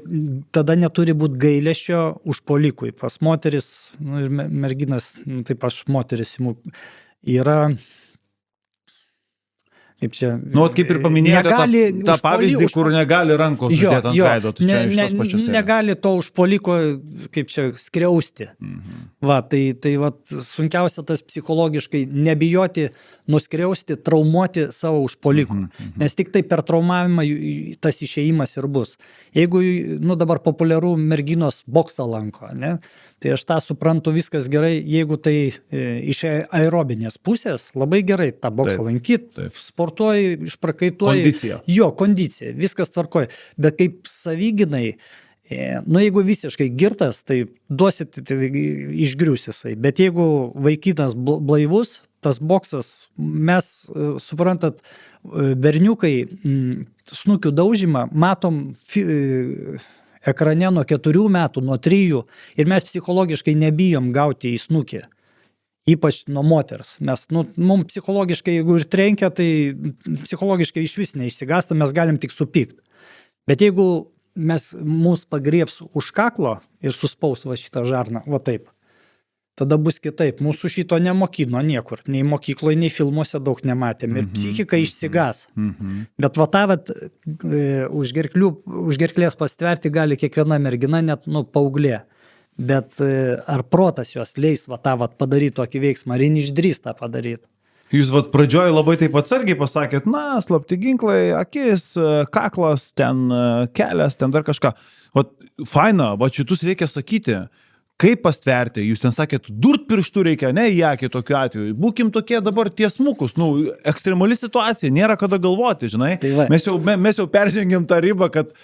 tada neturi būti gailesčio užpuolikui. Pas moteris ir merginas, taip aš moteris yra kaip čia. Nu, vat kaip ir paminėjote tą pavyzdį, kur negali rankos uždėti ant veido, tai čia iš tos pačios serijos. Negali to užpuoliko, kaip čia, skriausti. Va, tai va, sunkiausia tas psichologiškai nebijoti, nuskriausti, traumuoti savo užpuolikų. Nes tik tai per traumavimą tas išėjimas ir bus. Jeigu, nu, dabar populiaru merginos boksą lanko, ne? Tai aš tą suprantu, viskas gerai, jeigu tai iš aerobinės pusės, labai gerai tą boksą lankyti, sportuoji, išprakaituoji. Kondicija. Jo, kondicija, viskas tvarkoja. Bet kaip savyginai, nu jeigu visiškai girtas, tai duosit, tai išgrius jisai. Bet jeigu vaikinas blaivus, tas boksas, mes, suprantat, berniukai snukių daužymą matom ekrane nuo 4 metų, nuo 3 ir mes psichologiškai nebijom gauti į snukį, ypač nuo moters. Mes, nu, mums psichologiškai, jeigu ir trenkia, tai psichologiškai iš vis neišsigąsta, mes galim tik supykt. Bet jeigu mus pagrieps už kaklo ir suspaus va šitą žarną, va taip, tada bus kitaip. Mūsų šito nemokino niekur, nei mokykloje, nei filmuose daug nematėm. Ir psichika išsigas. Bet va tą už gerklės pastverti gali kiekviena mergina, net, nu, paauglė. Bet ar protas jos leis va tą padaryti tokį veiksmą, ar jin išdrįs tą padaryti? Jūs vat pradžioj labai taip atsargiai pasakėt, na, slapti ginklai, akis, kaklas, ten kelias, ten dar kažką. O faina, va šitus reikia sakyti. Kaip pastverti? Jūs ten sakėt, durt pirštų reikia, ne į akį tokiu atveju. Būkim tokie dabar tiesmukus, nu, ekstremali situacija, nėra kada galvoti, žinai. Tai mes jau peržengėm tą ribą, kad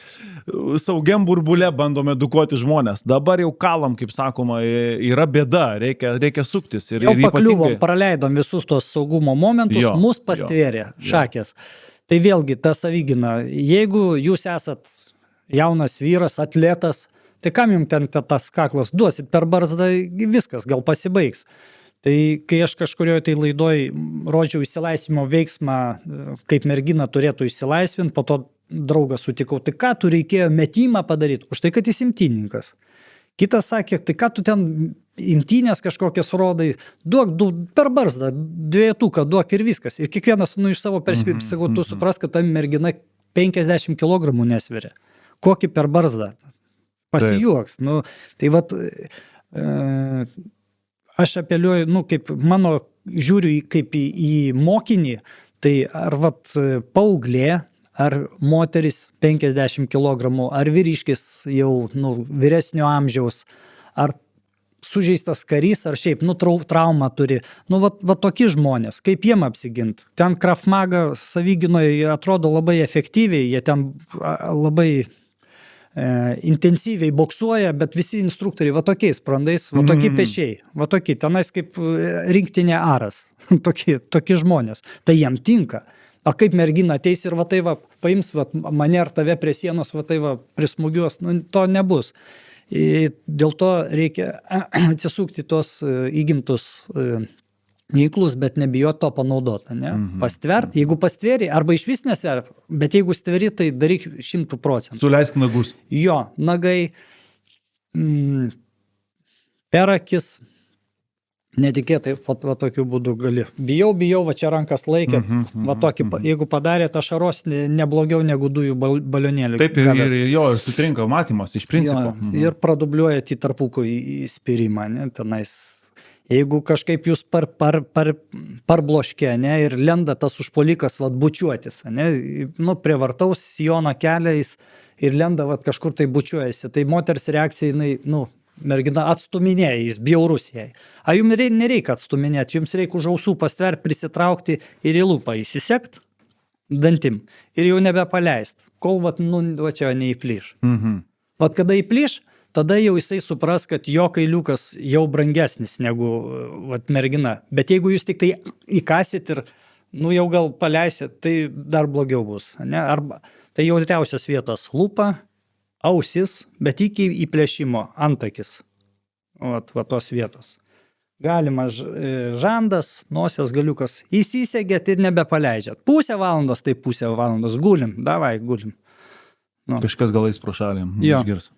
saugiam burbule bandome edukuoti žmonės. Dabar jau kalam, kaip sakoma, yra bėda, reikia suktis. Ir, jau pakliuvom, praleidom visus tos saugumo momentus, mus pastvėrė šakės. Tai vėlgi, ta savigina, jeigu jūs esat jaunas vyras, atletas, tai kam jums ten tas kaklas duosit per barzdą, viskas, gal pasibaigs. Tai kai aš kažkurioje tai laidoj rodžiau išsilaisvimo veiksmą, kaip mergina turėtų išsilaisvinti, po to draugą sutikau, tai ką tu reikėjo metimą padaryti, už tai, kad jis imtyninkas. Kitas sakė, tai ką tu ten imtynės kažkokias rodai, duok per barzdą, 2 duok ir viskas. Ir kiekvienas, nu, iš savo perspektyvos, sakau, tu supras, kad ta mergina 50 kg nesveria. Kokį per barzdą? Pasijuoks. Nu, tai vat, aš apeliuoju, nu, kaip mano žiūriu kaip į mokinį, tai ar vat paauglė, ar moteris 50 kg, ar vyriškis jau, nu, vyresnio amžiaus, ar sužeistas karys, ar šiaip, nu, traumą turi. Nu, va tokie žmonės, kaip jiem apsigint. Ten Krav Maga saviginoje atrodo labai efektyviai, jie ten labai intensyviai boksuoja, bet visi instruktoriai va tokiais sprandais, va tokie pečiai, va tokie, tenais kaip rinktinė aras, tokie žmonės. Tai jiem tinka. O kaip mergina ateis ir va tai va paims va, mane ar tave prie sienos, va tai va prismugiuos, nu, to nebus. Dėl to reikia atsisukti tos įgimtus ginklus, bet nebijot to panaudoti, ne? Pastvert, jeigu pastveri, arba iš vis nesver, bet jeigu stveri, tai daryk 100%. Suleisk nagus. Jo, nagai, per akis, netikėtai, va tokiu būdu gali. Bijau, va čia rankas laikė, va tokį, jeigu padarė ašaros neblogiau negu dujų balionėlį. Taip, ir sutrinka matymas iš principo. Jo, ir pradubliuoja į tarpukų įspyrimą, ne, tenais. Jeigu kažkaip jūs parbloškė, ne, ir lenda tas užpuolikas vat bučiuotis, ne, nu, prievartaus sijoną keliais ir lenda vat kažkur tai bučiuojasi, tai moters reakcija, jinai, nu, mergina atstuminėja, jis bjaurus jai. A jums nereikia atstuminėti, jums reikia už ausų pastverti, prisitraukti ir į lūpą įsisekt dantim ir jau nebepaleist, kol vat, nu, va čia neįplyš. Vat kada įplyš, tada jau jisai supras, kad jo kailiukas jau brangesnis negu vat, mergina. Bet jeigu jūs tik tai įkasit ir, nu, jau gal paleisit, tai dar blogiau bus. Ne? Arba tai jautriausios vietos lūpa, ausis, bet iki įplėšimo antakis. Vat tos vietos. Galima žandas, nosios galiukas. Įsisegėt ir nebepaleidžiat. Pusę valandos, tai pusę valandos. Gulim, davai, gulim. Nu. Kažkas galais pro šalį išgirs.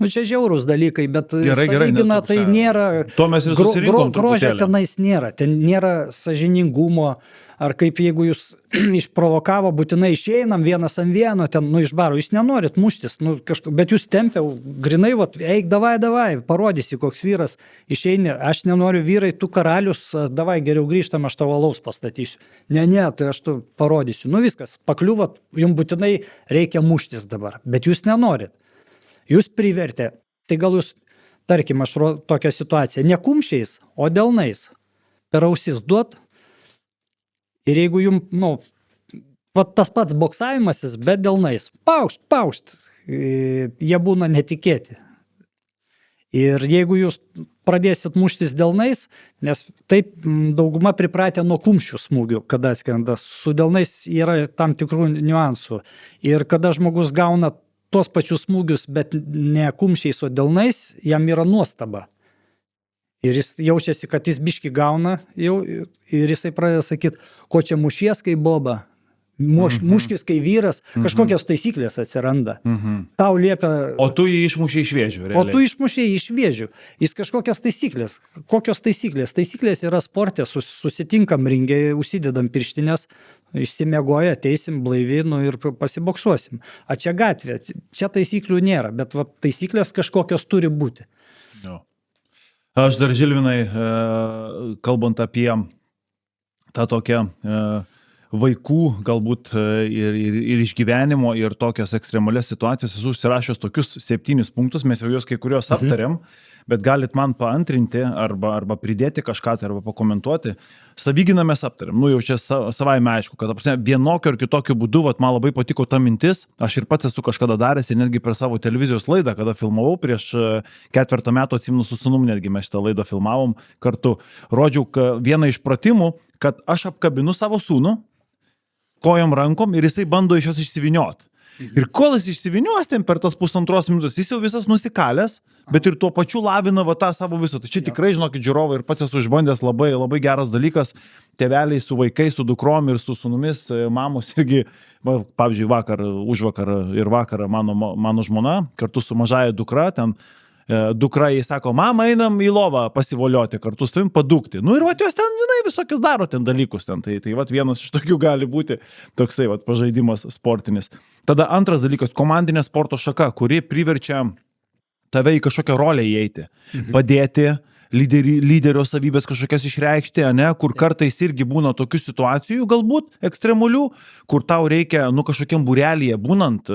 Nu, čia žiaurūs dalykai, bet Gerai, savigina ne, tai nėra, to mes ir susirinkom grožio truputėlį. tenais nėra, ten nėra sąžiningumo, ar kaip jeigu jūs išprovokavo, būtinai išeinam vienas ant vieno, ten, nu, iš baro, jūs nenorit muštis, nu, bet jūs tempiau, grinai, vat, eik, davai, parodysi, koks vyras, išeini, aš nenoriu vyrai, tu karalius, davai, geriau grįžtam, aš tavo alaus pastatysiu. Ne, tai aš tu parodysiu. Nu, viskas, pakliuvat, jums būtinai reikia muštis dabar, bet jūs nenorit. Jūs privertė, tai gal jūs, tarkim, aš tokią situaciją, ne kumščiais, o delnais, per ausis duot. Ir jeigu jums, nu, tas pats boksavimasis, bet delnais, paukšt, jie būna netikėti. Ir jeigu jūs pradėsit muštis delnais, nes taip dauguma pripratę nuo kumščių smūgių, kada atskrenda, su delnais yra tam tikrų niuansų. Ir kada žmogus gauna tuos pačius smūgius, bet ne kumščiais, o delnais, jam yra nuostaba. Ir jis jaučiasi, kad jis biški gauna jau, ir jisai pradeda sakyti, ko čia mušies kai boba, muškis kai vyras, kažkokios taisyklės atsiranda. Tau liepia... O tu jį išmušiai iš vėžių, realiai. O tu išmušiai iš vėžių. Jis kažkokias taisyklės. Kokios taisyklės? Taisyklės yra sporte, susitinkam ringiai, užsidedam pirštinės, išsimiegoja, ateisim blaivi, nu, ir pasiboksuosim. A čia gatvė, čia taisyklių nėra, bet va, taisyklės kažkokios turi būti. Jo. Aš dar, Žilvinai, kalbant apie tą tokią vaikų galbūt ir išgyvenimo ir tokias ekstremalias situacijas, esu užsirašęs tokius 7 punktus, mes jau juos kai kurios aptarėm, bet galit man paantrinti arba pridėti kažką tai arba pakomentuoti. Savigyną mes aptarėm, nu jau čia savaime aišku, kad vienokio ar kitokio būdu, man labai patiko ta mintis, aš ir pats esu kažkada daręs ir netgi per savo televizijos laidą, kada filmavau prieš 4 metų, atsimenu su sūnum, netgi mes šitą laidą filmavom kartu, rodžiau vieną iš pratimų, kad aš apkabinu savo sūnų kojom rankom ir jisai bando iš jos išsiviniot. Ir kol jis išsivinios ten per tas 1,5 minutės, jis jau visas nusikalęs, bet ir tuo pačiu lavina tą savo visą. Tai čia tikrai, žinokit, žiūrovai, ir pats esu išbandęs, labai, labai geras dalykas. Tėveliai su vaikais, su dukrom ir su sūnumis, mamos irgi, pavyzdžiui, užvakar ir vakarą mano žmona, kartu su mažaja dukra, ten dukra jai sako, mama, einam į lovą pasivolioti, kartu su tavim padukti. Nu ir jos ten, visokius daro ten dalykus ten. Tai vienas iš tokių gali būti toksai pažaidimas sportinis. Tada antras dalykas, komandinė sporto šaka, kuri priverčia tave į kažkokią rolę įeiti, padėti, lyderio savybės kažkokias išreikšti, ne, kur kartais irgi būna tokių situacijų, galbūt ekstremalių, kur tau reikia, kažkokiam būrelyje būnant,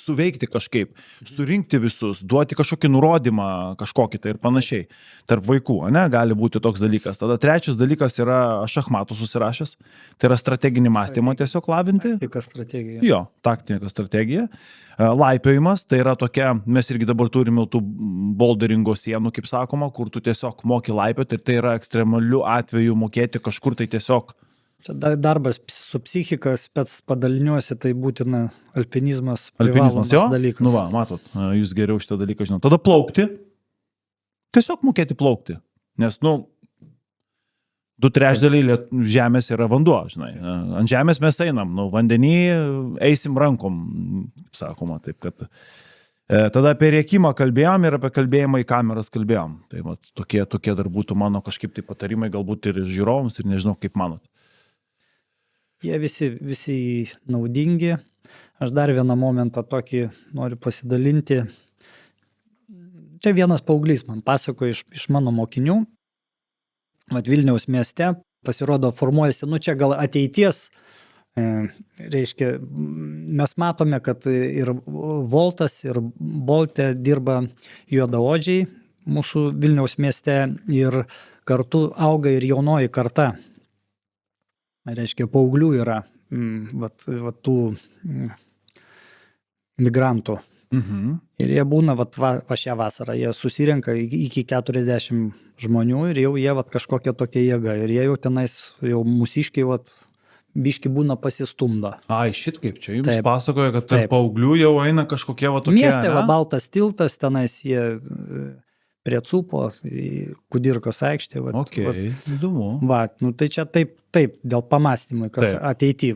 suveikti kažkaip, surinkti visus, duoti kažkokį nurodymą, kažkokį tai ir panašiai. Tarp vaikų, ne, gali būti toks dalykas. Tada trečias dalykas yra, aš šachmatų susirašęs, tai yra strateginį mąstymą tiesiog lavinti. Taktika strategija. Jo, taktinė strategija. Laipiojimas, tai yra tokia, mes irgi dabar turime tų boulderingo sienų, kaip sakoma, kur tu tiesiog moki laipioti ir tai yra ekstremalių atvejų mokėti kažkur tai tiesiog. Čia darbas su psichika, spec padaliniuose, tai būtina alpinizmas privalomas dalykas. Nu va, matot, jūs geriau šitą dalyką žinot. Tada plaukti, tiesiog mokėti plaukti, nes, 2/3 žemės yra vanduo, žinai. Ant žemės mes einam, vandenį eisim rankom, sakoma, taip kad. Tada apie rėkimą kalbėjom ir apie kalbėjimą į kameras kalbėjom. Tai tokie dar būtų mano kažkaip tai patarimai, galbūt ir žiūrovams, ir nežinau, kaip manot. Jie visi naudingi. Aš dar vieną momentą tokį noriu pasidalinti. Čia vienas paauglys man pasako iš mano mokinių. Vilniaus mieste pasirodo formuojasi, čia gal ateities, reiškia, mes matome, kad ir Voltas, ir Bolte dirba juodaodžiai mūsų Vilniaus mieste ir kartu auga ir jaunoji karta. Reiškia, paauglių yra tų migrantų. Ir jie būna šią vasarą, jie susirenka iki 40 žmonių ir jau jie kažkokia tokia jėga. Ir jie jau tenais, jau mūsiškiai biški būna pasistumdo. Ai, šit kaip čia jums pasakoja, kad tarp paauglių jau eina kažkokie tokie. Mieste baltas tiltas, tenais jie prie Cupo, Kudirkos aikštė. Įdomu. Tai čia taip, dėl pamastymui, kas ateity.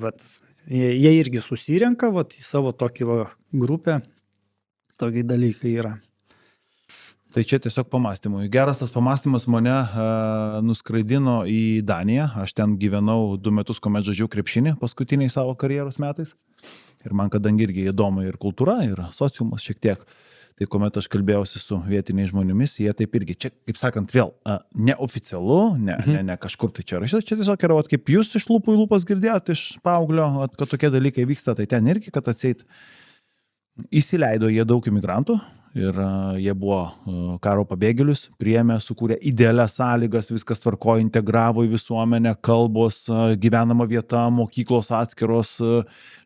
Jie irgi susirenka į savo tokį grupę. tokie dalykai yra. Tai čia tiesiog pamastymui. Geras tas pamastymas mane nuskraidino į Daniją. Aš ten gyvenau 2 metus, kuomet žaidžiau krepšinį paskutiniais savo karjeros metais. Ir man kadangi irgi įdomu ir kultūra, ir sociumas šiek tiek. Tai kuomet aš kalbėjausi su vietiniais žmonėmis, jie taip irgi, čia, kaip sakant, vėl neoficialu, ne kažkur tai čia rašyta, čia tiesiog yra, kaip jūs iš lūpų į lūpas girdėjote iš paauglio, kad tokie dalykai vyksta, tai ten irgi, kad atseit įsileido jie daug imigrantų. Ir jie buvo karo pabėgėlius, priėmė, sukūrė idealias sąlygas, viskas tvarko, integravo į visuomenę, kalbos, gyvenama vieta, mokyklos atskiros,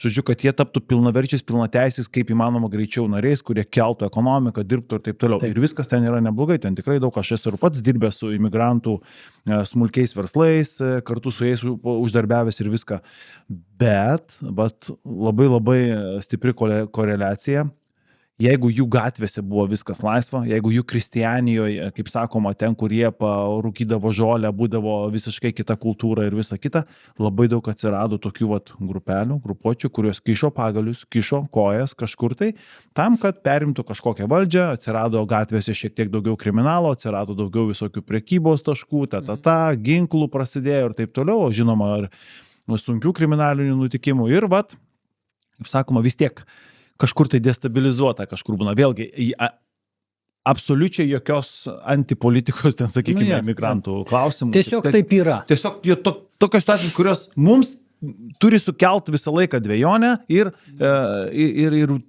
žodžiu, kad jie taptų pilnaverčiais, pilnateisiais, kaip įmanoma greičiau nariais, kurie keltų ekonomiką, dirbtų ir taip toliau. Taip. Ir viskas ten yra neblogai, ten tikrai daug, aš esu ir pats dirbęs su imigrantų smulkiais verslais, kartu su jais uždarbiavęs ir viską. Bet labai stipri koreliacija. Jeigu jų gatvėse buvo viskas laisva, jeigu jų Kristianijoje, kaip sakoma, ten, kur jie parūkydavo žolę, būdavo visiškai kita kultūra ir visa kita, labai daug atsirado tokių grupelių, grupuočių, kurios kišo pagalius, kišo kojas kažkur tai, tam, kad perimtų kažkokią valdžią, atsirado gatvėse šiek tiek daugiau kriminalo, atsirado daugiau visokių prekybos taškų, ginklų prasidėjo ir taip toliau, žinoma, ir sunkių kriminalinių nutikimų ir kaip sakoma, vis tiek kažkur tai destabilizuota, kažkur būna. Vėlgi, absoliučiai jokios antipolitikos, ten sakykime, migrantų klausimų. Tiesiog taip yra. Tiesiog tokios situacijos, kurios mums turi sukelt visą laiką dvejonę ir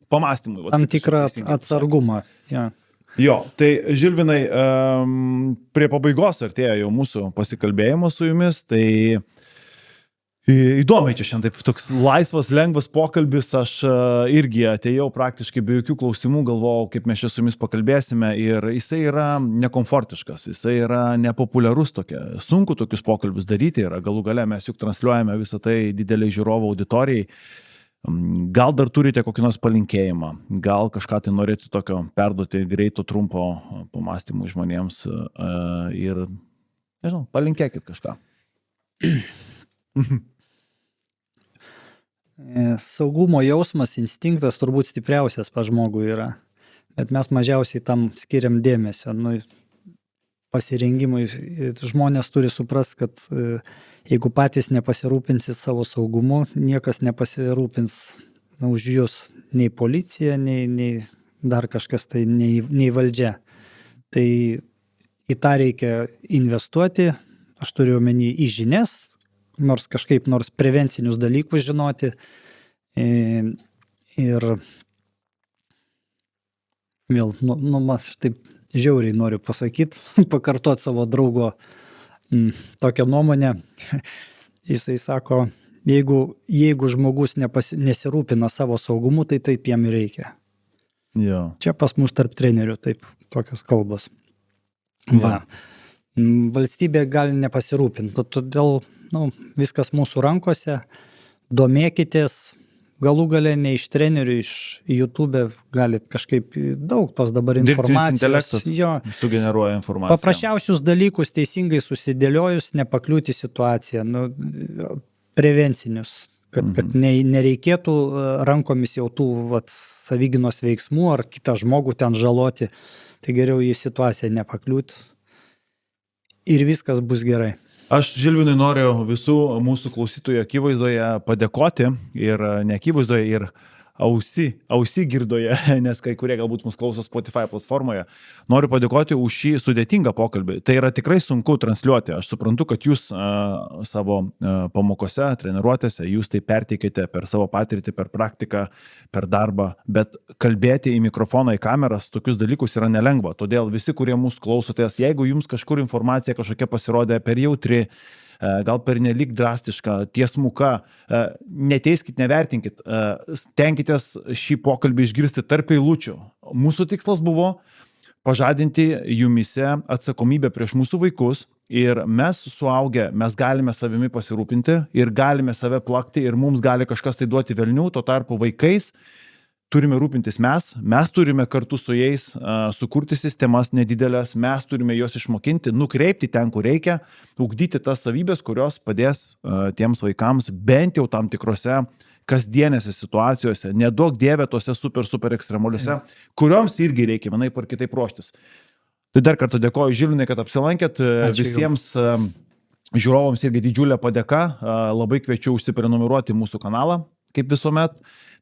pamastymui. Tam tikrą atsargumą. Ja. Jo, tai Žilvinai, prie pabaigos artėja jau mūsų pasikalbėjimas su jumis, tai įdomiai čia šiandien taip toks laisvas, lengvas pokalbis, aš irgi atėjau praktiškai be jokių klausimų, galvojau, kaip mes čia su jumis pakalbėsime ir jisai yra nekomfortiškas, jisai yra nepopuliarus tokia, sunku tokius pokalbius daryti ir galų gale mes juk transliuojame visą tai dideliai žiūrovų auditorijai. Gal dar turite kokį nors palinkėjimą, gal kažką tai norėtų tokio perduoti greito, trumpo pamastymų žmonėms ir, nežinau, palinkėkit kažką. Saugumo jausmas, instinktas turbūt stipriausias pas žmogų yra, bet mes mažiausiai tam skiriam dėmesio. Pasirengimui žmonės turi suprast, kad jeigu patys nepasirūpinsit savo saugumu, niekas nepasirūpins už jūs, nei policija, nei dar kažkas, tai nei valdžia. Tai į tą reikia investuoti, aš turiu omeny į žinias, nors prevencinius dalykus žinoti. Ir vėl, aš taip žiauriai noriu pasakyti, pakartoti savo draugo tokią nuomonę. Jisai sako, jeigu žmogus nesirūpina savo saugumu, tai taip jam reikia. Jo. Čia pas mus tarp trenerių taip, tokios kalbos. Va. Valstybė gali nepasirūpinti, todėl viskas mūsų rankose, domėkitės, galų gale ne iš trenerių, iš YouTube galit kažkaip daug tos dabar informacijos. Dirbtinis intelektas sugeneruoja informaciją. Paprasčiausius dalykus teisingai susidėliojus, nepakliūti situaciją, prevencinius, kad nereikėtų rankomis jau tų savigynos veiksmų ar kitą žmogų ten žaloti, tai geriau į situaciją nepakliūti ir viskas bus gerai. Aš Žilvinui noriu visų mūsų klausytojų akivaizdoje padėkoti ir ne akivaizdoje ir ausy girdoje, nes kai kurie galbūt mus klauso Spotify platformoje. Noriu padėkoti už šį sudėtingą pokalbį. Tai yra tikrai sunku transliuoti. Aš suprantu, kad jūs savo pamokose, treniruotėse, jūs tai perteikite per savo patirtį, per praktiką, per darbą, bet kalbėti į mikrofoną, į kameras, tokius dalykus yra nelengva. Todėl visi, kurie mūsų klausotės, jeigu jums kažkur informacija kažkokia pasirodė per jautri, gal per nelik drastiška, tiesmuka, neteiskit, nevertinkit, stenkitės šį pokalbį išgirsti tarp eilučių. Mūsų tikslas buvo pažadinti jumise atsakomybę prieš mūsų vaikus ir mes suaugę, mes galime savimi pasirūpinti ir galime save plakti ir mums gali kažkas tai duoti velnių, tuo tarpu vaikais turime rūpintis mes turime kartu su jais sukurti sistemas nedidelės, mes turime juos išmokinti, nukreipti ten, kur reikia, ugdyti tas savybės, kurios padės tiems vaikams bent jau tam tikrose kasdienėse situacijose, neduok dievė tose super ekstremaliuose, kurioms irgi reikia vienaip ar kitaip ruoštis. Tai dar kartą dėkoju Žilvinai, kad apsilankėt. Ačiū Visiems žiūrovams irgi didžiulė padėka. Labai kviečiu užsiprenumeruoti mūsų kanalą, kaip visuomet.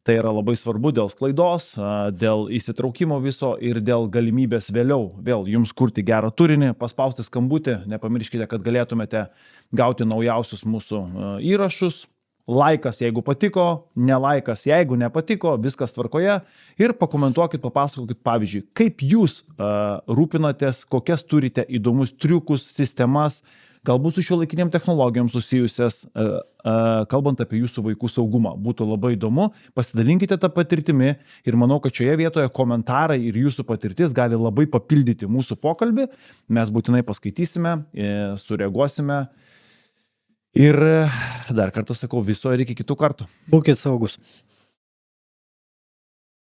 Tai yra labai svarbu dėl sklaidos, dėl įsitraukimo viso ir dėl galimybės vėliau vėl jums kurti gerą turinį, paspausti skambutį, nepamirškite, kad galėtumėte gauti naujausius mūsų įrašus. Laikas, jeigu patiko, nelaikas, jeigu nepatiko, viskas tvarkoje. Ir pakomentuokit, papasakokit, pavyzdžiui, kaip jūs rūpinatės, kokias turite įdomus triukus, sistemas, galbūt su šiuolaikiniam technologijom susijusias, kalbant apie jūsų vaikų saugumą. Būtų labai įdomu, pasidalinkite tą patirtimį ir manau, kad šioje vietoje komentarai ir jūsų patirtis gali labai papildyti mūsų pokalbį. Mes būtinai paskaitysime, sureaguosime. Ir dar kartą sakau, viso ir iki kitų kartų. Būkit saugus.